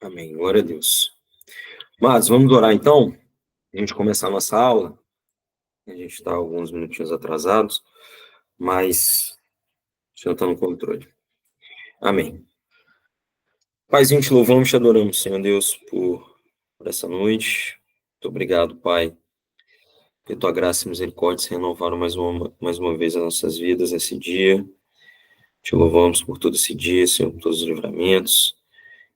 Amém. Glória a Deus. Mas vamos orar então, a gente começar a nossa aula. A gente está alguns minutinhos atrasados, mas o Senhor está no controle. Amém. Paizinho, te louvamos, te adoramos, Senhor Deus, por essa noite. Muito obrigado, Pai, que tua graça e misericórdia se renovaram mais uma vez as nossas vidas esse dia. Te louvamos por todo esse dia, Senhor, por todos os livramentos,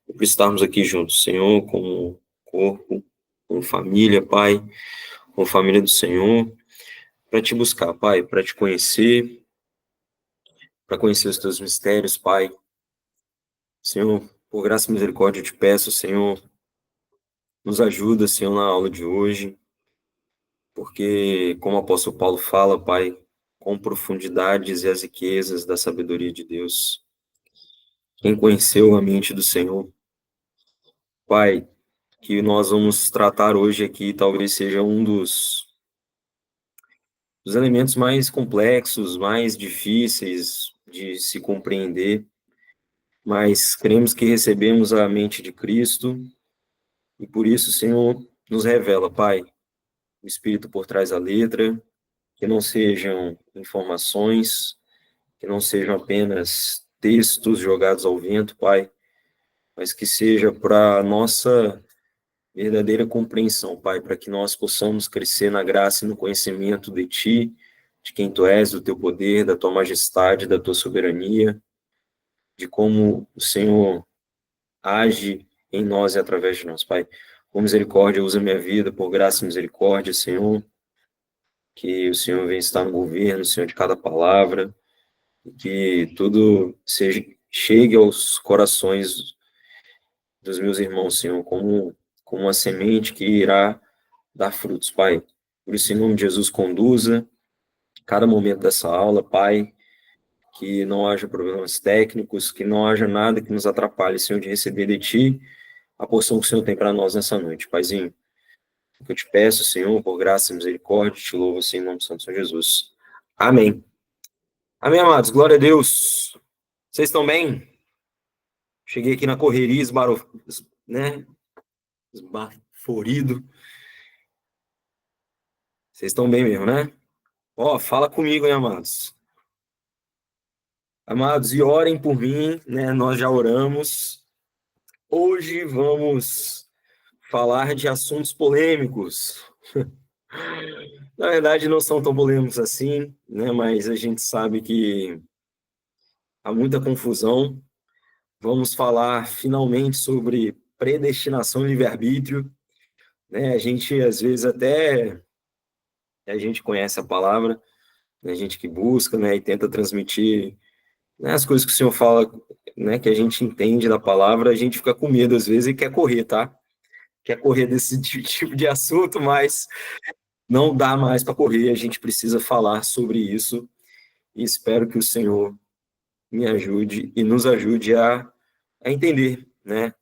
e por estarmos aqui juntos, Senhor, como corpo, como família, Pai, como família do Senhor, para te buscar, Pai, para te conhecer, para conhecer os teus mistérios, Pai. Senhor, por graça e misericórdia, eu te peço, Senhor, nos ajuda, Senhor, na aula de hoje, porque, como o apóstolo Paulo fala, Pai, com profundidades e as riquezas da sabedoria de Deus. Quem conheceu a mente do Senhor, Pai, que nós vamos tratar hoje aqui, talvez seja um dos elementos mais complexos, mais difíceis de se compreender, mas cremos que recebemos a mente de Cristo, e por isso, Senhor, nos revela, Pai, o Espírito por trás da letra, que não sejam informações, que não sejam apenas textos jogados ao vento, Pai, mas que seja para nossa verdadeira compreensão, Pai, para que nós possamos crescer na graça e no conhecimento de Ti, de quem Tu és, do Teu poder, da Tua majestade, da Tua soberania, de como o Senhor age em nós e através de nós, Pai. Com misericórdia, usa minha vida, por graça e misericórdia, Senhor, que o Senhor venha estar no governo, Senhor, de cada palavra, que tudo chegue aos corações dos meus irmãos, Senhor, como uma semente que irá dar frutos, Pai. Por isso, em nome de Jesus, conduza cada momento dessa aula, Pai, que não haja problemas técnicos, que não haja nada que nos atrapalhe, Senhor, de receber de Ti a porção que o Senhor tem para nós nessa noite, Paizinho. O que eu te peço, Senhor, por graça e misericórdia, te louvo assim em nome do Santo Senhor Jesus. Amém. Amém, amados. Glória a Deus. Vocês estão bem? Cheguei aqui na correria, né? Esbaforido. Vocês estão bem mesmo, né? Ó, fala comigo, hein, amados. Amados, e orem por mim, né? Nós já oramos. Hoje vamos falar de assuntos polêmicos. Na verdade, não são tão polêmicos assim, né? Mas a gente sabe que há muita confusão. Vamos falar finalmente sobre predestinação e livre-arbítrio, né? A gente, às vezes, até a gente conhece a palavra, né? A gente que busca, né? E tenta transmitir, né, as coisas que o Senhor fala, né? Que a gente entende da palavra, a gente fica com medo, às vezes, e quer correr, tá? Quer correr desse tipo de assunto, mas não dá mais para correr, a gente precisa falar sobre isso, e espero que o Senhor me ajude e nos ajude a entender, né,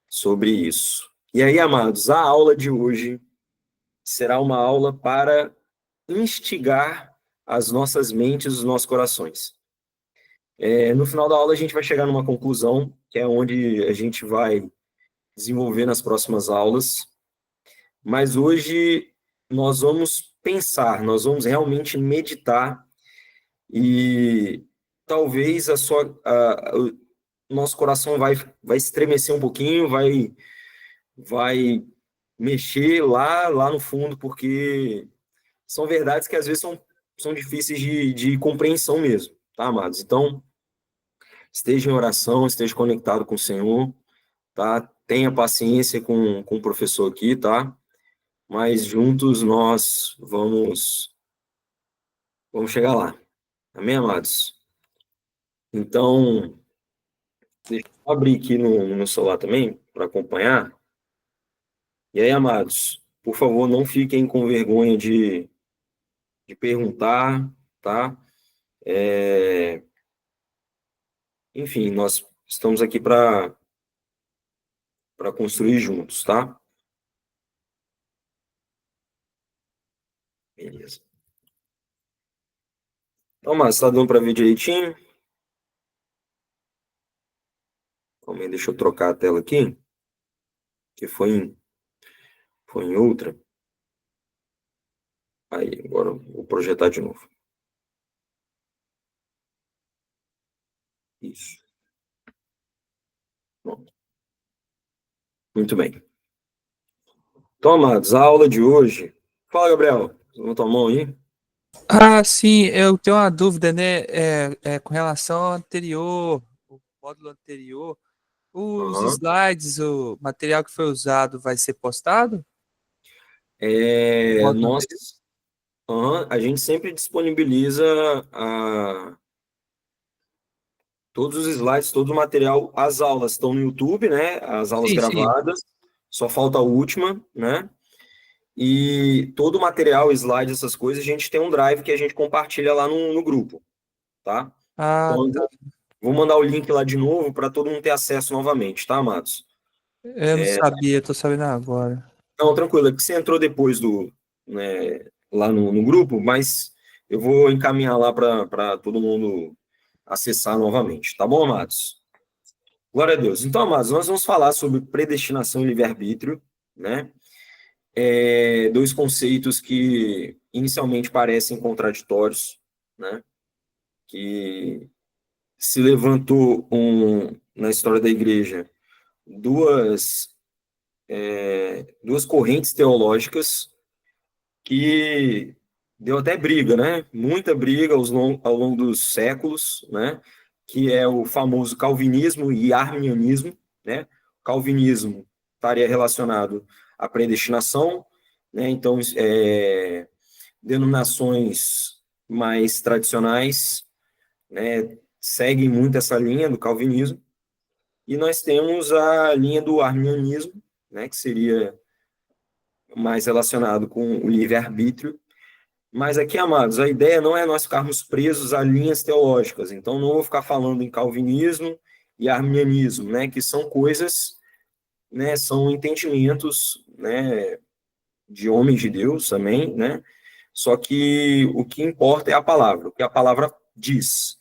sobre isso. E aí, amados, a aula de hoje será uma aula para instigar as nossas mentes, os nossos corações. No final da aula, a gente vai chegar numa conclusão, que é onde a gente vai desenvolver nas próximas aulas, mas hoje nós vamos pensar, nós vamos realmente meditar e talvez o nosso coração vai estremecer um pouquinho, vai mexer lá no fundo, porque são verdades que às vezes são difíceis de compreensão mesmo, tá, amados? Então, esteja em oração, esteja conectado com o Senhor, tá? Tenha paciência com o professor aqui, tá? Mas juntos nós vamos chegar lá. Amém, amados? Então, deixa eu abrir aqui no meu celular também, para acompanhar. E aí, amados, por favor, não fiquem com vergonha de perguntar, tá? Enfim, nós estamos aqui para construir juntos, tá? Beleza. Então, mas tá dando para ver direitinho? Calma aí, deixa eu trocar a tela aqui, que foi em outra. Aí, agora eu vou projetar de novo. Isso. Pronto. Muito bem. Então, amados, a aula de hoje. Fala, Gabriel. Levanta a mão aí. Ah, sim, eu tenho uma dúvida, né? Com relação ao anterior, o módulo anterior, os Aham. slides, o material que foi usado vai ser postado? O módulo anterior? Nós, a gente sempre disponibiliza todos os slides, todo o material. As aulas estão no YouTube, né? As aulas Sim, sim. gravadas. Só falta a última, né? E todo o material, slide, essas coisas, a gente tem um drive que a gente compartilha lá no grupo, tá? Ah, Então, eu tá. vou mandar o link lá de novo para todo mundo ter acesso novamente, tá, amados? Eu não sabia, tô sabendo agora. Não, tranquilo, é que você entrou depois né, lá no grupo, mas eu vou encaminhar lá para todo mundo acessar novamente, tá bom, amados? Glória a Deus. Então, amados, nós vamos falar sobre predestinação e livre-arbítrio, né? Dois conceitos que inicialmente parecem contraditórios, né? Que se levantou na história da igreja duas correntes teológicas que deu até briga, né? Muita briga ao longo dos séculos, né? Que é o famoso calvinismo e arminianismo, né? O calvinismo estaria relacionado à predestinação, né? Então, denominações mais tradicionais, né? Seguem muito essa linha do calvinismo. E nós temos a linha do arminianismo, né? Que seria mais relacionado com o livre-arbítrio. Mas aqui, amados, a ideia não é nós ficarmos presos a linhas teológicas. Então, não vou ficar falando em calvinismo e arminianismo, né, que são coisas, né, são entendimentos, né, de homens de Deus também, né, só que o que importa é a palavra, o que a palavra diz.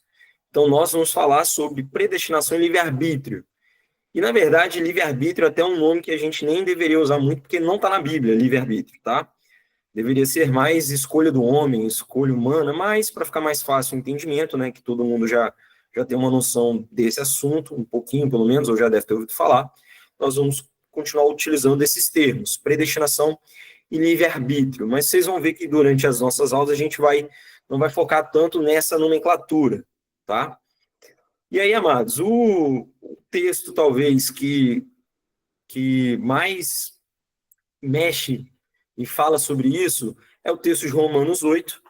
Então, nós vamos falar sobre predestinação e livre-arbítrio. E, na verdade, livre-arbítrio é até um nome que a gente nem deveria usar muito, porque não está na Bíblia, livre-arbítrio, tá? Deveria ser mais escolha do homem, escolha humana, mas para ficar mais fácil o entendimento, né, que todo mundo já tem uma noção desse assunto, um pouquinho pelo menos, ou já deve ter ouvido falar, nós vamos continuar utilizando esses termos, predestinação e livre-arbítrio, mas vocês vão ver que durante as nossas aulas a gente não vai focar tanto nessa nomenclatura, tá? E aí, amados, o texto talvez que mais mexe e fala sobre isso é o texto de Romanos 8,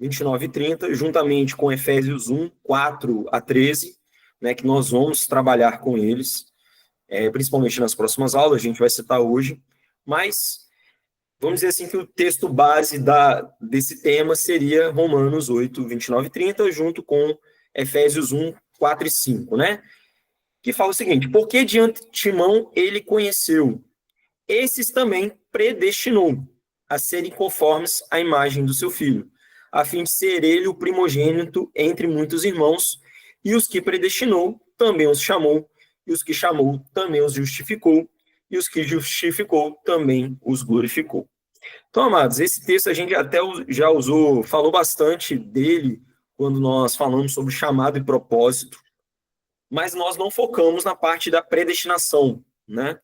29 e 30, juntamente com Efésios 1, 4 a 13, né, que nós vamos trabalhar com eles, principalmente nas próximas aulas, a gente vai citar hoje, mas vamos dizer assim que o texto base desse tema seria Romanos 8, 29 e 30, junto com Efésios 1, 4 e 5, né? Que fala o seguinte: porque de antemão ele conheceu, esses também predestinou a serem conformes à imagem do seu filho, a fim de ser ele o primogênito entre muitos irmãos, e os que predestinou também os chamou, e os que chamou também os justificou, e os que justificou também os glorificou. Então, amados, esse texto a gente até já usou, falou bastante dele quando nós falamos sobre chamado e propósito, mas nós não focamos na parte da predestinação, né?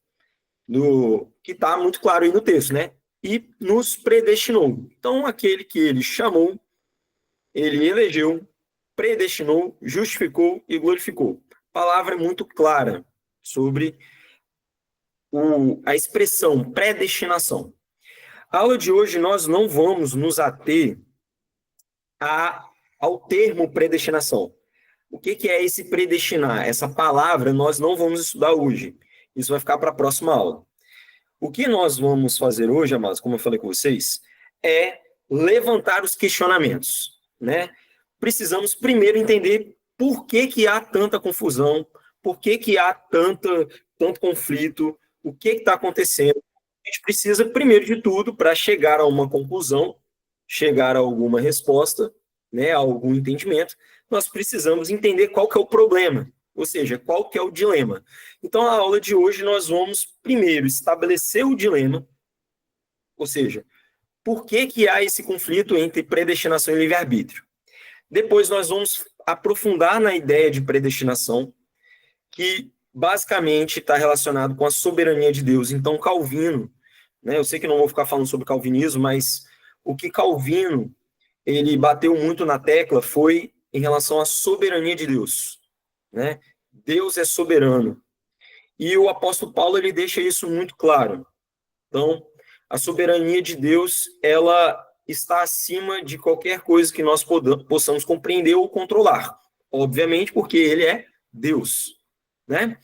Que está muito claro aí no texto, né? E nos predestinou. Então, aquele que ele chamou, ele elegeu, predestinou, justificou e glorificou. A palavra é muito clara sobre a expressão predestinação. A aula de hoje nós não vamos nos ater ao termo predestinação. O que é esse predestinar? Essa palavra nós não vamos estudar hoje. Isso vai ficar para a próxima aula. O que nós vamos fazer hoje, amados, como eu falei com vocês, é levantar os questionamentos, né? Precisamos primeiro entender por que há tanta confusão, por que há tanto conflito, o que está acontecendo. A gente precisa, primeiro de tudo, para chegar a uma conclusão, chegar a alguma resposta, né, a algum entendimento, nós precisamos entender qual que é o problema, Ou seja, qual que é o dilema? Então, na aula de hoje, nós vamos primeiro estabelecer o dilema, ou seja, por que que há esse conflito entre predestinação e livre-arbítrio. Depois nós vamos aprofundar na ideia de predestinação, que basicamente está relacionado com a soberania de Deus. Então, Calvino, né, eu sei que não vou ficar falando sobre calvinismo, mas o que Calvino ele bateu muito na tecla foi em relação à soberania de Deus, né? Deus é soberano. E o apóstolo Paulo ele deixa isso muito claro. Então, a soberania de Deus, ela está acima de qualquer coisa que nós possamos compreender ou controlar. Obviamente, porque ele é Deus, né?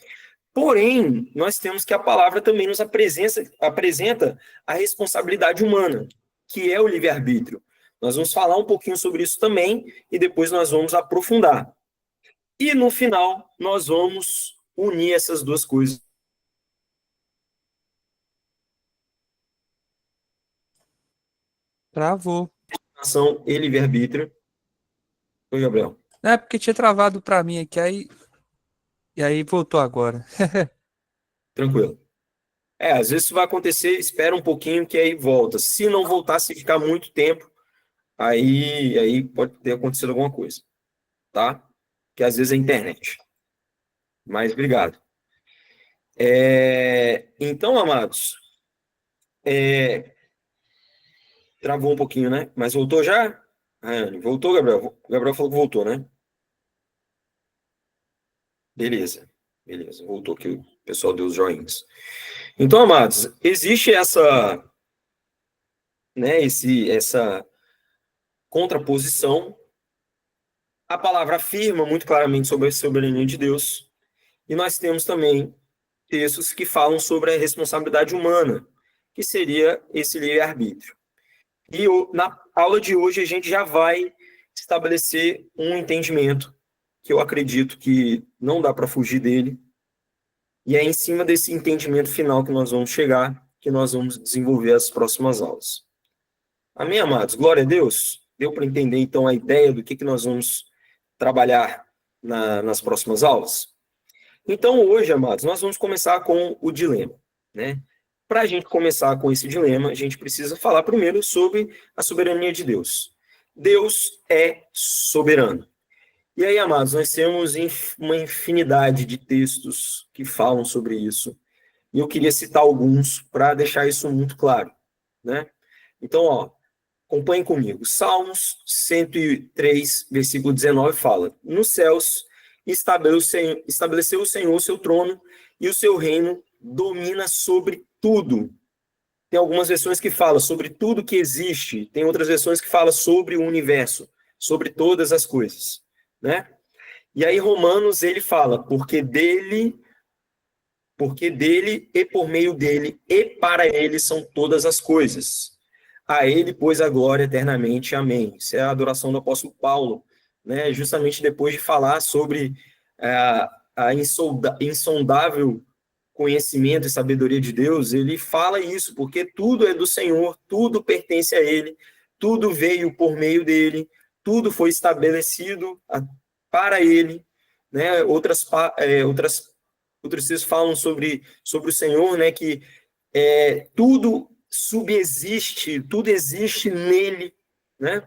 Porém, nós temos que a palavra também nos apresenta a responsabilidade humana, que é o livre-arbítrio. Nós vamos falar um pouquinho sobre isso também e depois nós vamos aprofundar. E no final, nós vamos unir essas duas coisas. Travou. Ação e livre-arbítrio. Oi, Gabriel. É porque tinha travado pra mim aqui, e aí voltou agora. Tranquilo. Às vezes isso vai acontecer, espera um pouquinho que aí volta. Se não voltar, se ficar muito tempo, aí pode ter acontecido alguma coisa, tá? Que às vezes é a internet. Mas obrigado. Então, amados, travou um pouquinho, né? Mas voltou já? Voltou, Gabriel? O Gabriel falou que voltou, né? Beleza. Voltou aqui o pessoal deu os joinhas. Então, amados, existe essa contraposição. A palavra afirma muito claramente sobre a soberania de Deus. E nós temos também textos que falam sobre a responsabilidade humana, que seria esse livre-arbítrio. E na aula de hoje a gente já vai estabelecer um entendimento que eu acredito que não dá para fugir dele. E é em cima desse entendimento final que nós vamos chegar, que nós vamos desenvolver as próximas aulas. Amém, amados? Glória a Deus. Deu para entender, então, a ideia do que nós vamos trabalhar nas próximas aulas? Então, hoje, amados, nós vamos começar com o dilema, né? Para a gente começar com esse dilema, a gente precisa falar primeiro sobre a soberania de Deus. Deus é soberano. E aí, amados, nós temos uma infinidade de textos que falam sobre isso. E eu queria citar alguns para deixar isso muito claro, né? Então, acompanhem comigo. Salmos 103, versículo 19 fala: nos céus estabeleceu o Senhor o seu trono e o seu reino domina sobre tudo. Tem algumas versões que falam sobre tudo que existe, tem outras versões que falam sobre o universo, sobre todas as coisas, né? E aí Romanos ele fala: porque dele e por meio dele e para ele são todas as coisas. A ele, pois, a glória eternamente. Amém. Isso é a adoração do apóstolo Paulo, né? Justamente depois de falar sobre a insondável conhecimento e sabedoria de Deus, ele fala isso, porque tudo é do Senhor, tudo pertence a ele, tudo veio por meio dele, tudo foi estabelecido para ele, né? Outros textos falam sobre o Senhor, né? Que tudo subexiste, tudo existe nele, né?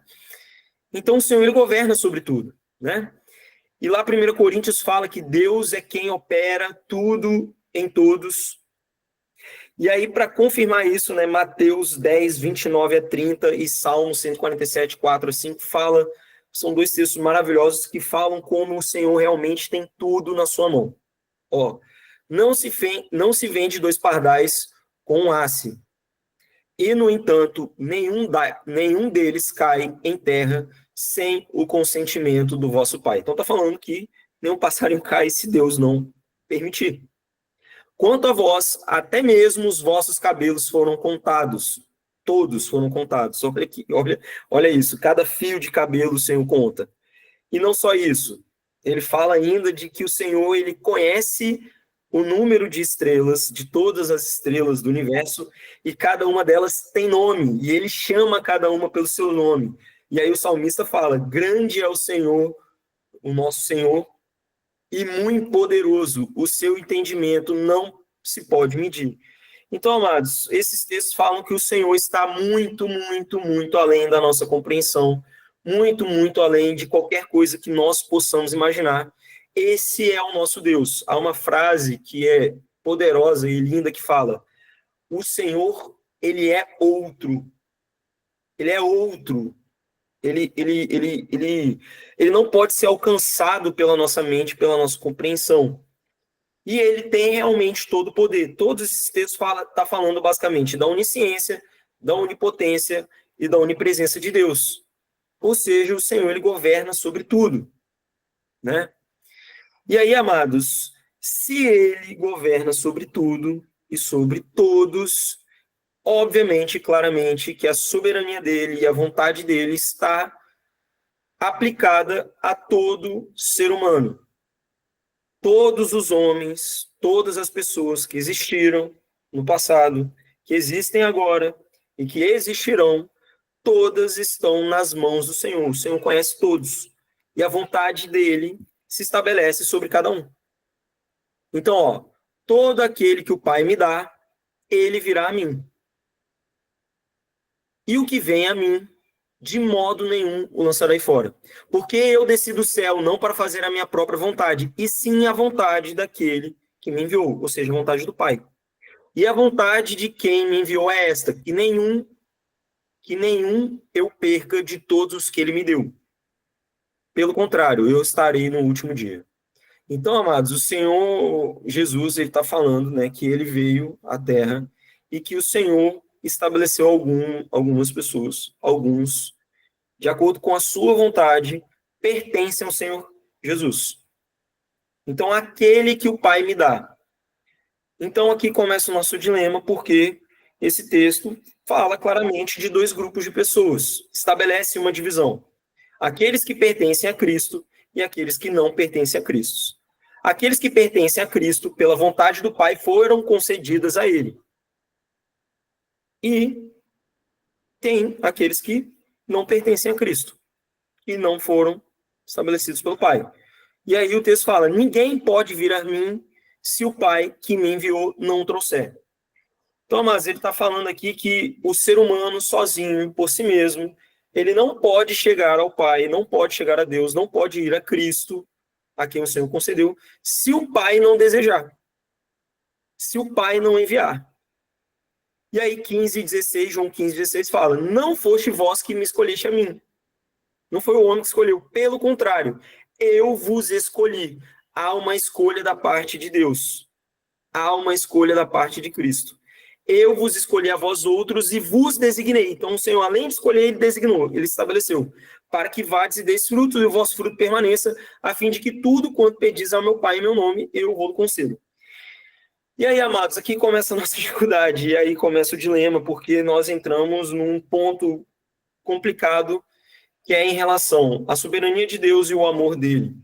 Então o Senhor ele governa sobre tudo, né? E lá 1 Coríntios fala que Deus é quem opera tudo em todos. E aí, para confirmar isso, né, Mateus 10, 29 a 30 e Salmo 147, 4 a 5 são dois textos maravilhosos que falam como o Senhor realmente tem tudo na sua mão. Não se vende dois pardais com um asse. E, no entanto, nenhum deles cai em terra sem o consentimento do vosso Pai. Então, está falando que nenhum passarinho cai se Deus não permitir. Quanto a vós, até mesmo os vossos cabelos foram contados. Todos foram contados. Olha aqui, olha isso. Cada fio de cabelo o Senhor conta. E não só isso. Ele fala ainda de que o Senhor ele conhece o número de estrelas, de todas as estrelas do universo, e cada uma delas tem nome, e ele chama cada uma pelo seu nome. E aí o salmista fala: grande é o Senhor, o nosso Senhor, e muito poderoso. O seu entendimento não se pode medir. Então, amados, esses textos falam que o Senhor está muito, muito, muito além da nossa compreensão, muito, muito além de qualquer coisa que nós possamos imaginar. Esse é o nosso Deus. Há uma frase que é poderosa e linda que fala: o Senhor, ele é outro. Ele é outro. Ele não pode ser alcançado pela nossa mente, pela nossa compreensão. E ele tem realmente todo o poder. Todos esses textos tá falando basicamente da onisciência, da onipotência e da onipresença de Deus. Ou seja, o Senhor, ele governa sobre tudo, né? E aí, amados, se ele governa sobre tudo e sobre todos, obviamente, claramente, que a soberania dele e a vontade dele está aplicada a todo ser humano. Todos os homens, todas as pessoas que existiram no passado, que existem agora e que existirão, todas estão nas mãos do Senhor. O Senhor conhece todos. E a vontade dele se estabelece sobre cada um. Então, ó, todo aquele que o Pai me dá, ele virá a mim. E o que vem a mim, de modo nenhum o lançarei fora. Porque eu desci do céu não para fazer a minha própria vontade, e sim a vontade daquele que me enviou, ou seja, a vontade do Pai. E a vontade de quem me enviou é esta, que nenhum eu perca de todos os que ele me deu. Pelo contrário, eu estarei no último dia. Então, amados, o Senhor Jesus, ele está falando, né, que ele veio à Terra e que o Senhor estabeleceu algumas pessoas, alguns, de acordo com a sua vontade, pertencem ao Senhor Jesus. Então, aquele que o Pai me dá. Então, aqui começa o nosso dilema, porque esse texto fala claramente de dois grupos de pessoas, estabelece uma divisão. Aqueles que pertencem a Cristo e aqueles que não pertencem a Cristo. Aqueles que pertencem a Cristo, pela vontade do Pai, foram concedidas a Ele. E tem aqueles que não pertencem a Cristo e não foram estabelecidos pelo Pai. E aí o texto fala: ninguém pode vir a mim se o Pai que me enviou não o trouxer. Então, mas ele está falando aqui que o ser humano sozinho, por si mesmo, ele não pode chegar ao Pai, não pode chegar a Deus, não pode ir a Cristo, a quem o Senhor concedeu, se o Pai não desejar, se o Pai não enviar. E aí 15:16, João 15:16 fala: não foste vós que me escolheste a mim. Não foi o homem que escolheu, pelo contrário, eu vos escolhi. Há uma escolha da parte de Deus. Há uma escolha da parte de Cristo. Eu vos escolhi a vós outros e vos designei. Então o Senhor, além de escolher, ele designou, ele estabeleceu, para que vades e deis fruto e o vosso fruto permaneça, a fim de que tudo quanto pedis ao meu Pai em meu nome, eu vou conceder. E aí, amados, aqui começa a nossa dificuldade, e aí começa o dilema, porque nós entramos num ponto complicado, que é em relação à soberania de Deus e o amor dele.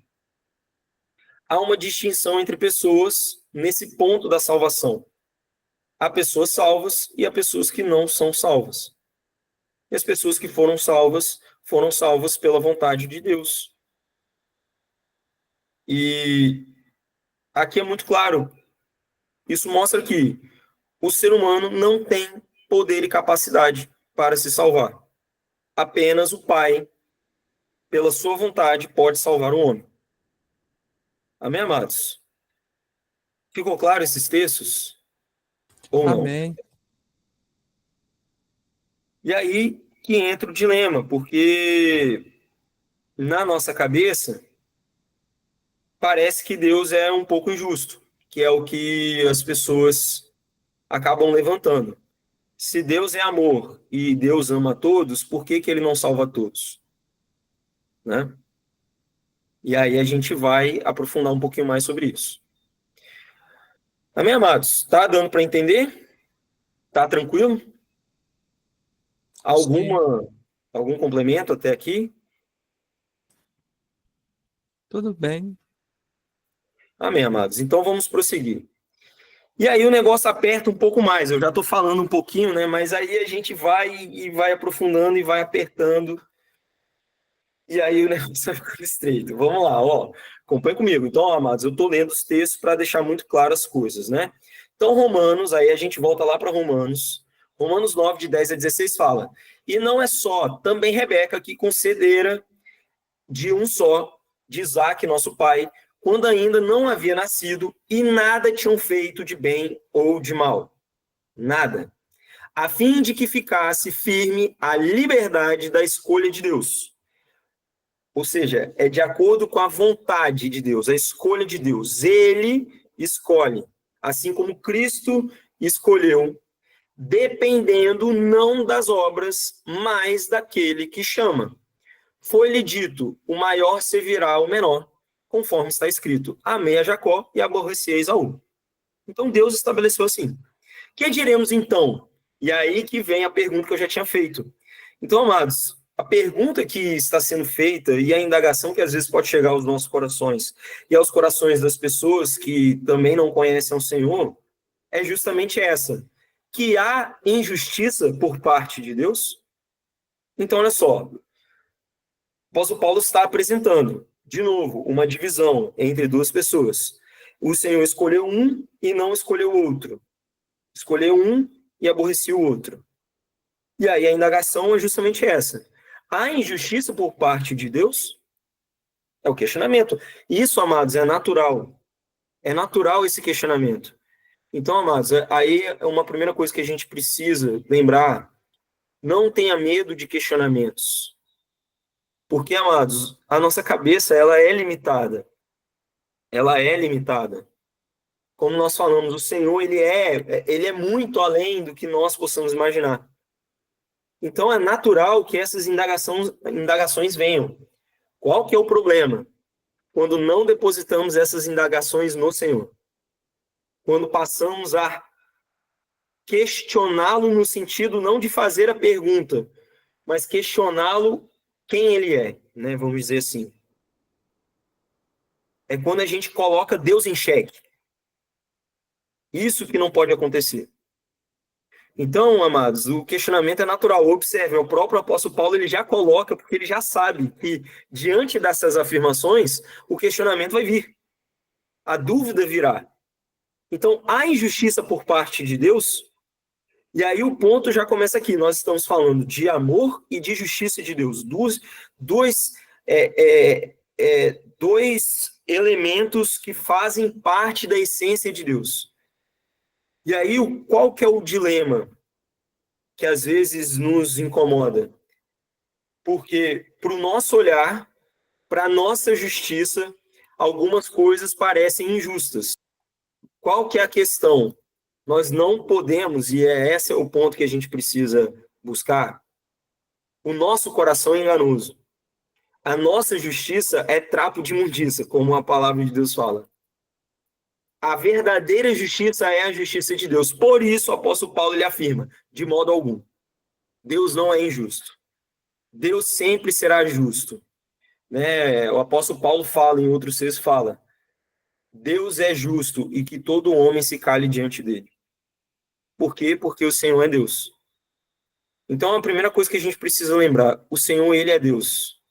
Há uma distinção entre pessoas nesse ponto da salvação. Há pessoas salvas e há pessoas que não são salvas. E as pessoas que foram salvas pela vontade de Deus. E aqui é muito claro. Isso mostra que o ser humano não tem poder e capacidade para se salvar. Apenas o Pai, pela sua vontade, pode salvar o homem. Amém, amados? Ficou claro esses textos? Ou não? Amém. E aí que entra o dilema, porque na nossa cabeça parece que Deus é um pouco injusto, que é o que as pessoas acabam levantando. Se Deus é amor e Deus ama a todos, por que ele não salva todos? Né? E aí a gente vai aprofundar um pouquinho mais sobre isso. Amém, amados? Tá dando para entender? Tá tranquilo? Algum complemento até aqui? Tudo bem. Amém, amados. Então vamos prosseguir. E aí o negócio aperta um pouco mais. Eu já estou falando um pouquinho, né? Mas aí a gente vai aprofundando e vai apertando. E aí o negócio vai ficando estreito. Vamos lá, ó. Acompanhe comigo. Então, amados, eu estou lendo os textos para deixar muito claras as coisas, né? Então, Romanos, aí a gente volta lá para Romanos. Romanos 9, de 10 a 16 fala: e não é só, também Rebeca, que concedera de um só, de Isaque, nosso pai, quando ainda não havia nascido, e nada tinham feito de bem ou de mal. Nada. A fim de que ficasse firme a liberdade da escolha de Deus. Ou seja, é de acordo com a vontade de Deus, a escolha de Deus. Ele escolhe, assim como Cristo escolheu, dependendo não das obras, mas daquele que chama. Foi-lhe dito: o maior servirá ao menor, conforme está escrito: amei a Jacó e aborreci a Esaú. Então Deus estabeleceu assim. Que diremos então? E aí que vem a pergunta que eu já tinha feito. Então, amados, a pergunta que está sendo feita e a indagação que às vezes pode chegar aos nossos corações e aos corações das pessoas que também não conhecem o Senhor é justamente essa: que há injustiça por parte de Deus? Então, olha só, o apóstolo Paulo está apresentando, de novo, uma divisão entre duas pessoas. O Senhor escolheu um e não escolheu o outro. Escolheu um e aborreceu o outro. E aí a indagação é justamente essa: há injustiça por parte de Deus? É o questionamento. Isso, amados, é natural. É natural esse questionamento. Então, amados, aí é uma primeira coisa que a gente precisa lembrar: não tenha medo de questionamentos. Porque, amados, a nossa cabeça, ela é limitada. Ela é limitada. Como nós falamos, o Senhor, ele é muito além do que nós possamos imaginar. Então, é natural que essas indagações venham. Qual que é o problema? Quando não depositamos essas indagações no Senhor. Quando passamos a questioná-lo no sentido não de fazer a pergunta, mas questioná-lo quem ele é, né? Vamos dizer assim. É quando a gente coloca Deus em xeque. Isso que não pode acontecer. Então, amados, o questionamento é natural. Observe, o próprio apóstolo Paulo ele já coloca, porque ele já sabe que, diante dessas afirmações, o questionamento vai vir. A dúvida virá. Então, há injustiça por parte de Deus? E aí o ponto já começa aqui. Nós estamos falando de amor e de justiça de Deus. Dois elementos que fazem parte da essência de Deus. E aí, qual que é o dilema que às vezes nos incomoda? Porque, para o nosso olhar, para a nossa justiça, algumas coisas parecem injustas. Qual que é a questão? Nós não podemos, e esse é o ponto que a gente precisa buscar, o nosso coração é enganoso. A nossa justiça é trapo de imundícia, como a palavra de Deus fala. A verdadeira justiça é a justiça de Deus. Por isso, o apóstolo Paulo ele afirma: de modo algum, Deus não é injusto. Deus sempre será justo. Né? O apóstolo Paulo fala, em outros textos fala: Deus é justo e que todo homem se cale diante dele. Por quê? Porque o Senhor é Deus. Então, a primeira coisa que a gente precisa lembrar: o Senhor, ele é Deus.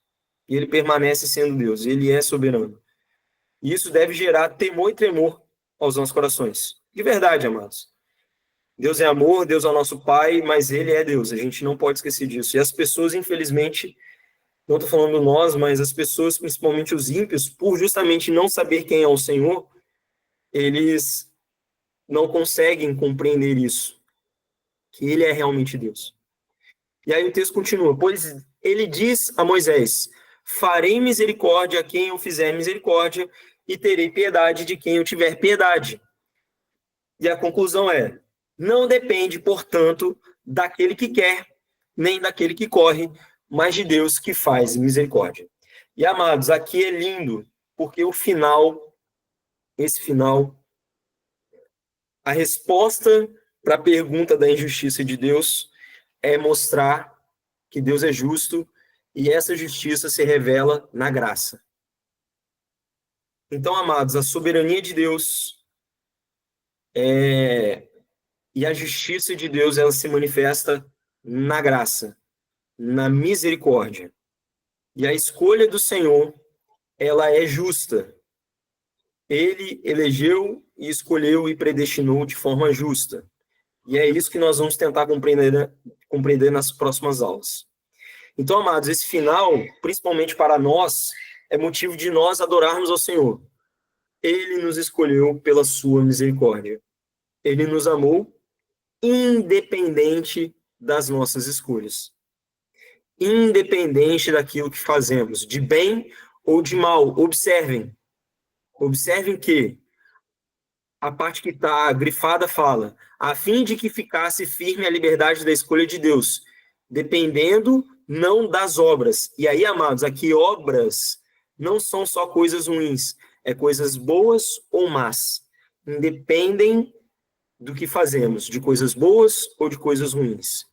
E ele permanece sendo Deus. Ele é soberano. E isso deve gerar temor e tremor aos nossos corações. De verdade, amados. Deus é amor, Deus é o nosso Pai, mas ele é Deus. A gente não pode esquecer disso. E as pessoas, infelizmente, não estou falando nós, mas as pessoas, principalmente os ímpios, por justamente não saber quem é o Senhor, eles não conseguem compreender isso, que ele é realmente Deus. E aí o texto continua: pois ele diz a Moisés: farei misericórdia a quem eu fizer misericórdia, e terei piedade de quem eu tiver piedade. E a conclusão é: não depende, portanto, daquele que quer, nem daquele que corre, mas de Deus que faz misericórdia. E, amados, aqui é lindo, porque o final, esse final, a resposta para a pergunta da injustiça de Deus é mostrar que Deus é justo e essa justiça se revela na graça. Então, amados, a soberania de Deus e a justiça de Deus, ela se manifesta na graça, na misericórdia. E a escolha do Senhor, ela é justa. Ele elegeu e escolheu e predestinou de forma justa. E é isso que nós vamos tentar compreender nas próximas aulas. Então, amados, esse final, principalmente para nós, é motivo de nós adorarmos ao Senhor. Ele nos escolheu pela sua misericórdia. Ele nos amou independente das nossas escolhas. Independente daquilo que fazemos, de bem ou de mal. Observem que a parte que está grifada fala, a fim de que ficasse firme a liberdade da escolha de Deus, dependendo não das obras. E aí, amados, aqui obras não são só coisas ruins, é coisas boas ou más. Independem do que fazemos, de coisas boas ou de coisas ruins.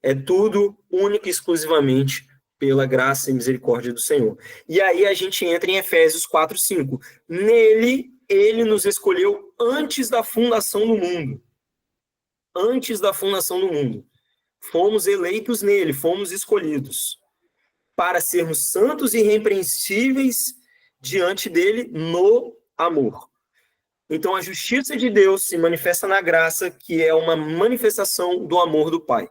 É tudo única e exclusivamente pela graça e misericórdia do Senhor. E aí a gente entra em Efésios 4:5. Nele, ele nos escolheu antes da fundação do mundo. Antes da fundação do mundo. Fomos eleitos nele, fomos escolhidos para sermos santos e irrepreensíveis diante dele no amor. Então, a justiça de Deus se manifesta na graça, que é uma manifestação do amor do Pai.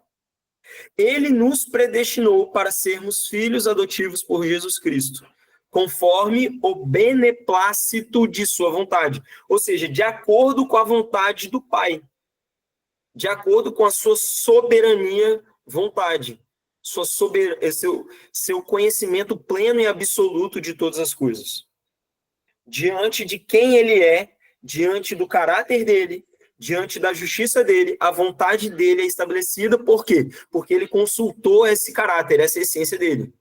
Ele nos predestinou para sermos filhos adotivos por Jesus Cristo, conforme o beneplácito de sua vontade, ou seja, de acordo com a vontade do Pai, de acordo com a sua soberania vontade, seu conhecimento pleno e absoluto de todas as coisas. Diante de quem ele é, diante do caráter dele, diante da justiça dele, a vontade dele é estabelecida. Por quê? Porque ele consultou esse caráter, essa essência dele.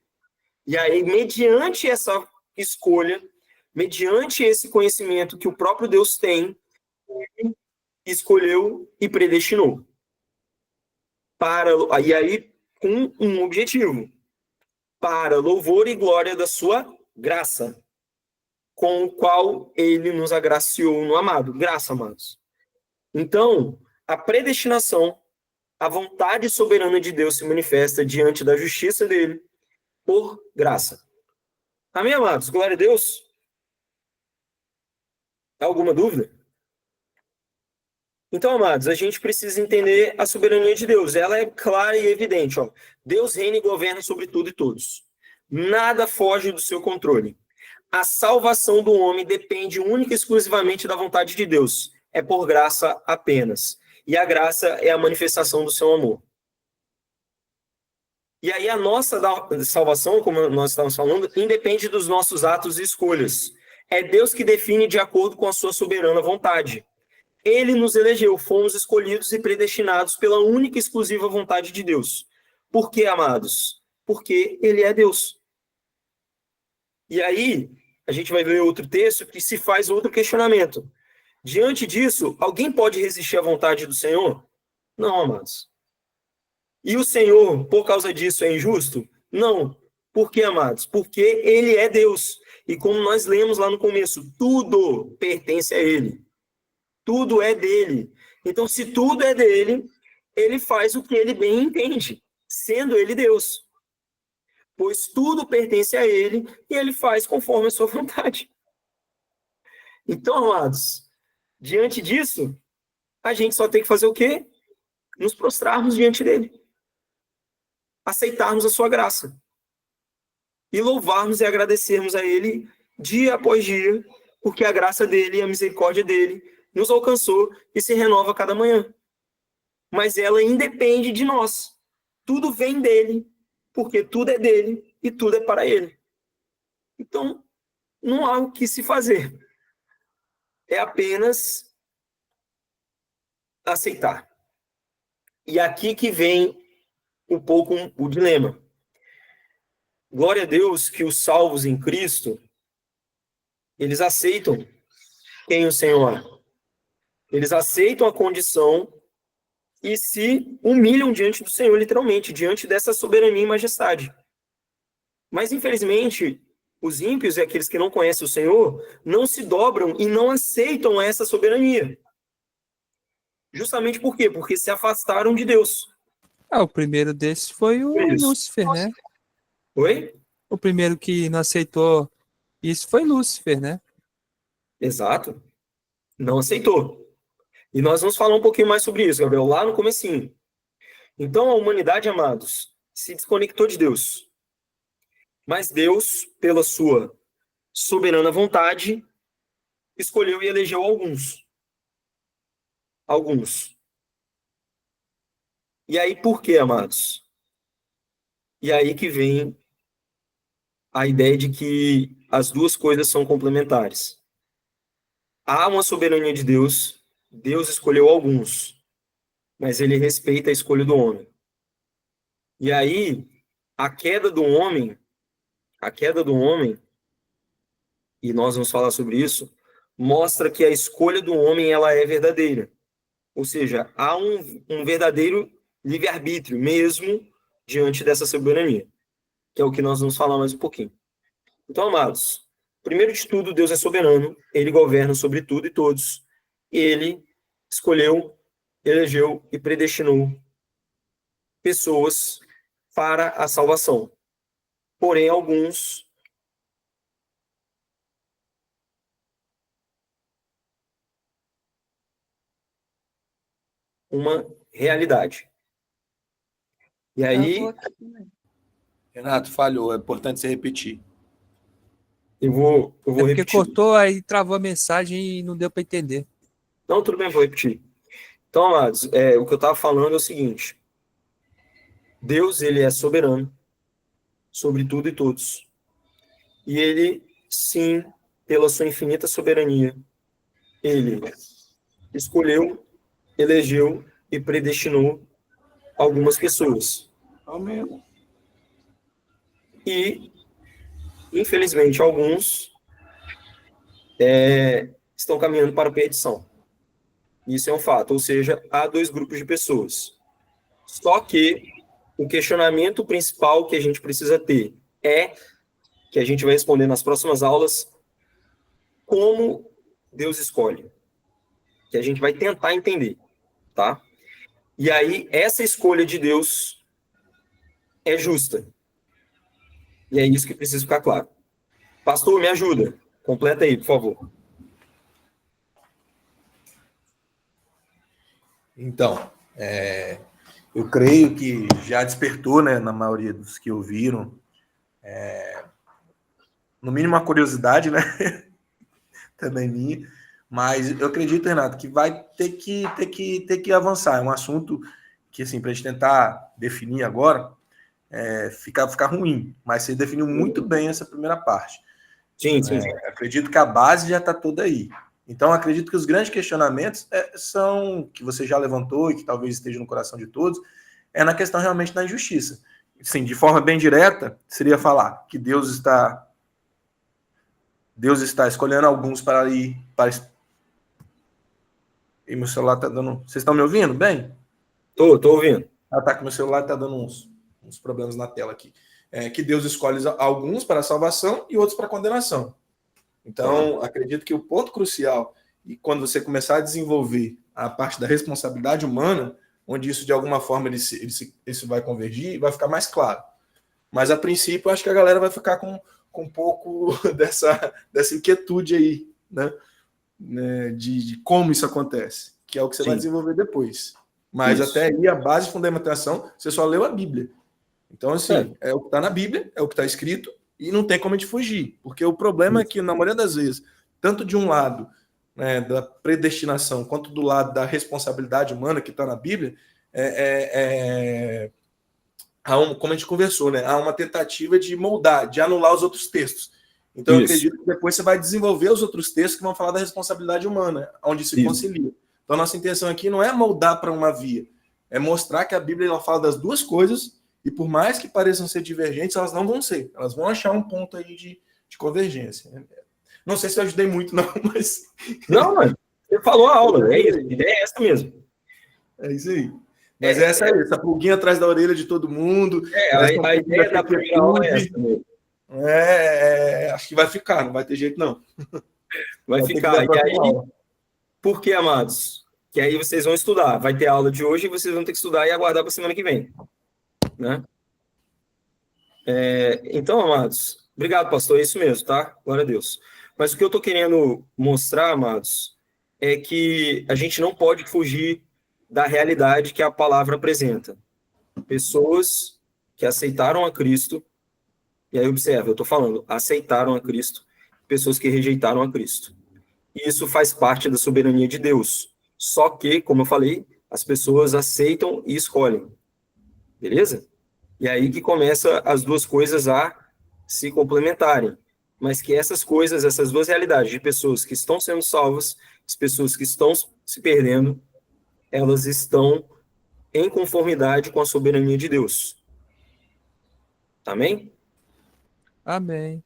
E aí, mediante essa escolha, mediante esse conhecimento que o próprio Deus tem, ele escolheu e predestinou. E aí, com um objetivo, para louvor e glória da sua graça, com o qual ele nos agraciou no amado. Graça, amados. Então, a predestinação, a vontade soberana de Deus se manifesta diante da justiça dele por graça. Amém, amados? Glória a Deus. Alguma dúvida? Então, amados, a gente precisa entender a soberania de Deus. Ela é clara e evidente. Ó. Deus reina e governa sobre tudo e todos. Nada foge do seu controle. A salvação do homem depende única e exclusivamente da vontade de Deus. É por graça apenas. E a graça é a manifestação do seu amor. E aí a nossa salvação, como nós estamos falando, independe dos nossos atos e escolhas. É Deus que define de acordo com a sua soberana vontade. Ele nos elegeu, fomos escolhidos e predestinados pela única e exclusiva vontade de Deus. Por quê, amados? Porque ele é Deus. E aí, a gente vai ver outro texto que se faz outro questionamento. Diante disso, alguém pode resistir à vontade do Senhor? Não, amados. E o Senhor, por causa disso, é injusto? Não. Por quê, amados? Porque ele é Deus. E como nós lemos lá no começo, tudo pertence a ele. Tudo é dele. Então, se tudo é dele, ele faz o que ele bem entende, sendo ele Deus. Pois tudo pertence a ele e ele faz conforme a sua vontade. Então, amados, diante disso, a gente só tem que fazer o quê? Nos prostrarmos diante dele. Aceitarmos a sua graça. E louvarmos e agradecermos a ele dia após dia, porque a graça dele e a misericórdia dele nos alcançou e se renova a cada manhã. Mas ela independe de nós. Tudo vem dele, porque tudo é dele e tudo é para ele. Então, não há o que se fazer. É apenas aceitar. E aqui que vem um pouco o dilema. Glória a Deus que os salvos em Cristo, eles aceitam quem o Senhor é. Eles aceitam a condição e se humilham diante do Senhor, literalmente, diante dessa soberania e majestade. Mas, infelizmente, os ímpios e aqueles que não conhecem o Senhor não se dobram e não aceitam essa soberania. Justamente por quê? Porque se afastaram de Deus. O primeiro desses foi o Lúcifer, né? Oi? O primeiro que não aceitou isso foi Lúcifer, né? Exato. Não aceitou. E nós vamos falar um pouquinho mais sobre isso, Gabriel, lá no comecinho. Então, a humanidade, amados, se desconectou de Deus. Mas Deus, pela sua soberana vontade, escolheu e elegeu alguns. Alguns. E aí, por quê, amados? E aí que vem a ideia de que as duas coisas são complementares. Há uma soberania de Deus, Deus escolheu alguns, mas ele respeita a escolha do homem. E aí, a queda do homem, a queda do homem, e nós vamos falar sobre isso, mostra que a escolha do homem ela é verdadeira. Ou seja, há um verdadeiro livre-arbítrio mesmo diante dessa soberania, que é o que nós vamos falar mais um pouquinho. Então, amados, primeiro de tudo, Deus é soberano, ele governa sobre tudo e todos. Ele escolheu, elegeu e predestinou pessoas para a salvação. Porém, alguns uma realidade. E aí, Renato, falhou, é importante você repetir. eu vou Porque repetir. cortou, aí travou a mensagem e não deu para entender. Não, tudo bem, vou repetir. Então, amados, o que eu estava falando é o seguinte. Deus, ele é soberano sobre tudo e todos. E ele, sim, pela sua infinita soberania, ele escolheu, elegeu e predestinou algumas pessoas. Amém. E, infelizmente, alguns estão caminhando para a perdição. Isso é um fato, ou seja, há dois grupos de pessoas. Só que o questionamento principal que a gente precisa ter é, que a gente vai responder nas próximas aulas, como Deus escolhe. Que a gente vai tentar entender, tá? E aí, essa escolha de Deus é justa. E é isso que precisa ficar claro. Pastor, me ajuda. Completa aí, por favor. Então, eu creio que já despertou, né, na maioria dos que ouviram, no mínimo uma curiosidade, né, também minha, mas eu acredito, Renato, que vai ter que avançar. É um assunto que, assim, para a gente tentar definir agora, ficar ruim, mas você definiu muito bem essa primeira parte. Sim. Acredito que a base já está toda aí. Então, acredito que os grandes questionamentos são, que você já levantou e que talvez esteja no coração de todos, é na questão realmente da injustiça. Sim, de forma bem direta, seria falar que Deus está escolhendo alguns para ir para... E meu celular está dando... Vocês estão me ouvindo bem? Tô ouvindo. Ah, tá, que meu celular está dando uns problemas na tela aqui. Que Deus escolhe alguns para a salvação e outros para a condenação. Então, acredito que o ponto crucial, e quando você começar a desenvolver a parte da responsabilidade humana, onde isso de alguma forma isso vai convergir, vai ficar mais claro. Mas a princípio, acho que a galera vai ficar com um pouco dessa inquietude aí, né? De como isso acontece, que é o que você vai desenvolver depois. Mas isso. Até aí, a base de fundamentação, você só leu a Bíblia. Então, assim, é o que está na Bíblia, é o que está escrito, e não tem como a gente fugir, porque o problema é que, na maioria das vezes, tanto de um lado, né, da predestinação, quanto do lado da responsabilidade humana que está na Bíblia, como a gente conversou, né, há uma tentativa de moldar, de anular os outros textos. Então, eu acredito que depois você vai desenvolver os outros textos que vão falar da responsabilidade humana, onde se concilia. Então, nossa intenção aqui não é moldar para uma via, é mostrar que a Bíblia ela fala das duas coisas, e por mais que pareçam ser divergentes, elas não vão ser. Elas vão achar um ponto aí de convergência. Não sei se eu ajudei muito, não, mas... Não, mano. Você falou a aula. É isso. A ideia é essa mesmo. É isso aí. Mas essa pulguinha atrás da orelha de todo mundo. A ideia da primeira aula é essa mesmo. Acho que vai ficar, não vai ter jeito, não. Vai ficar. E aí, por que, amados? Que aí vocês vão estudar. Vai ter aula de hoje e vocês vão ter que estudar e aguardar para a semana que vem. Né? Então, amados, obrigado, pastor, é isso mesmo, tá? Glória a Deus. Mas o que eu estou querendo mostrar, amados, é que a gente não pode fugir da realidade que a palavra apresenta. Pessoas que aceitaram a Cristo, e aí observa, eu estou falando, aceitaram a Cristo, pessoas que rejeitaram a Cristo. E isso faz parte da soberania de Deus. Só que, como eu falei, as pessoas aceitam e escolhem. Beleza? E aí que começa as duas coisas a se complementarem. Mas que essas coisas, essas duas realidades de pessoas que estão sendo salvas, as pessoas que estão se perdendo, elas estão em conformidade com a soberania de Deus. Amém? Amém.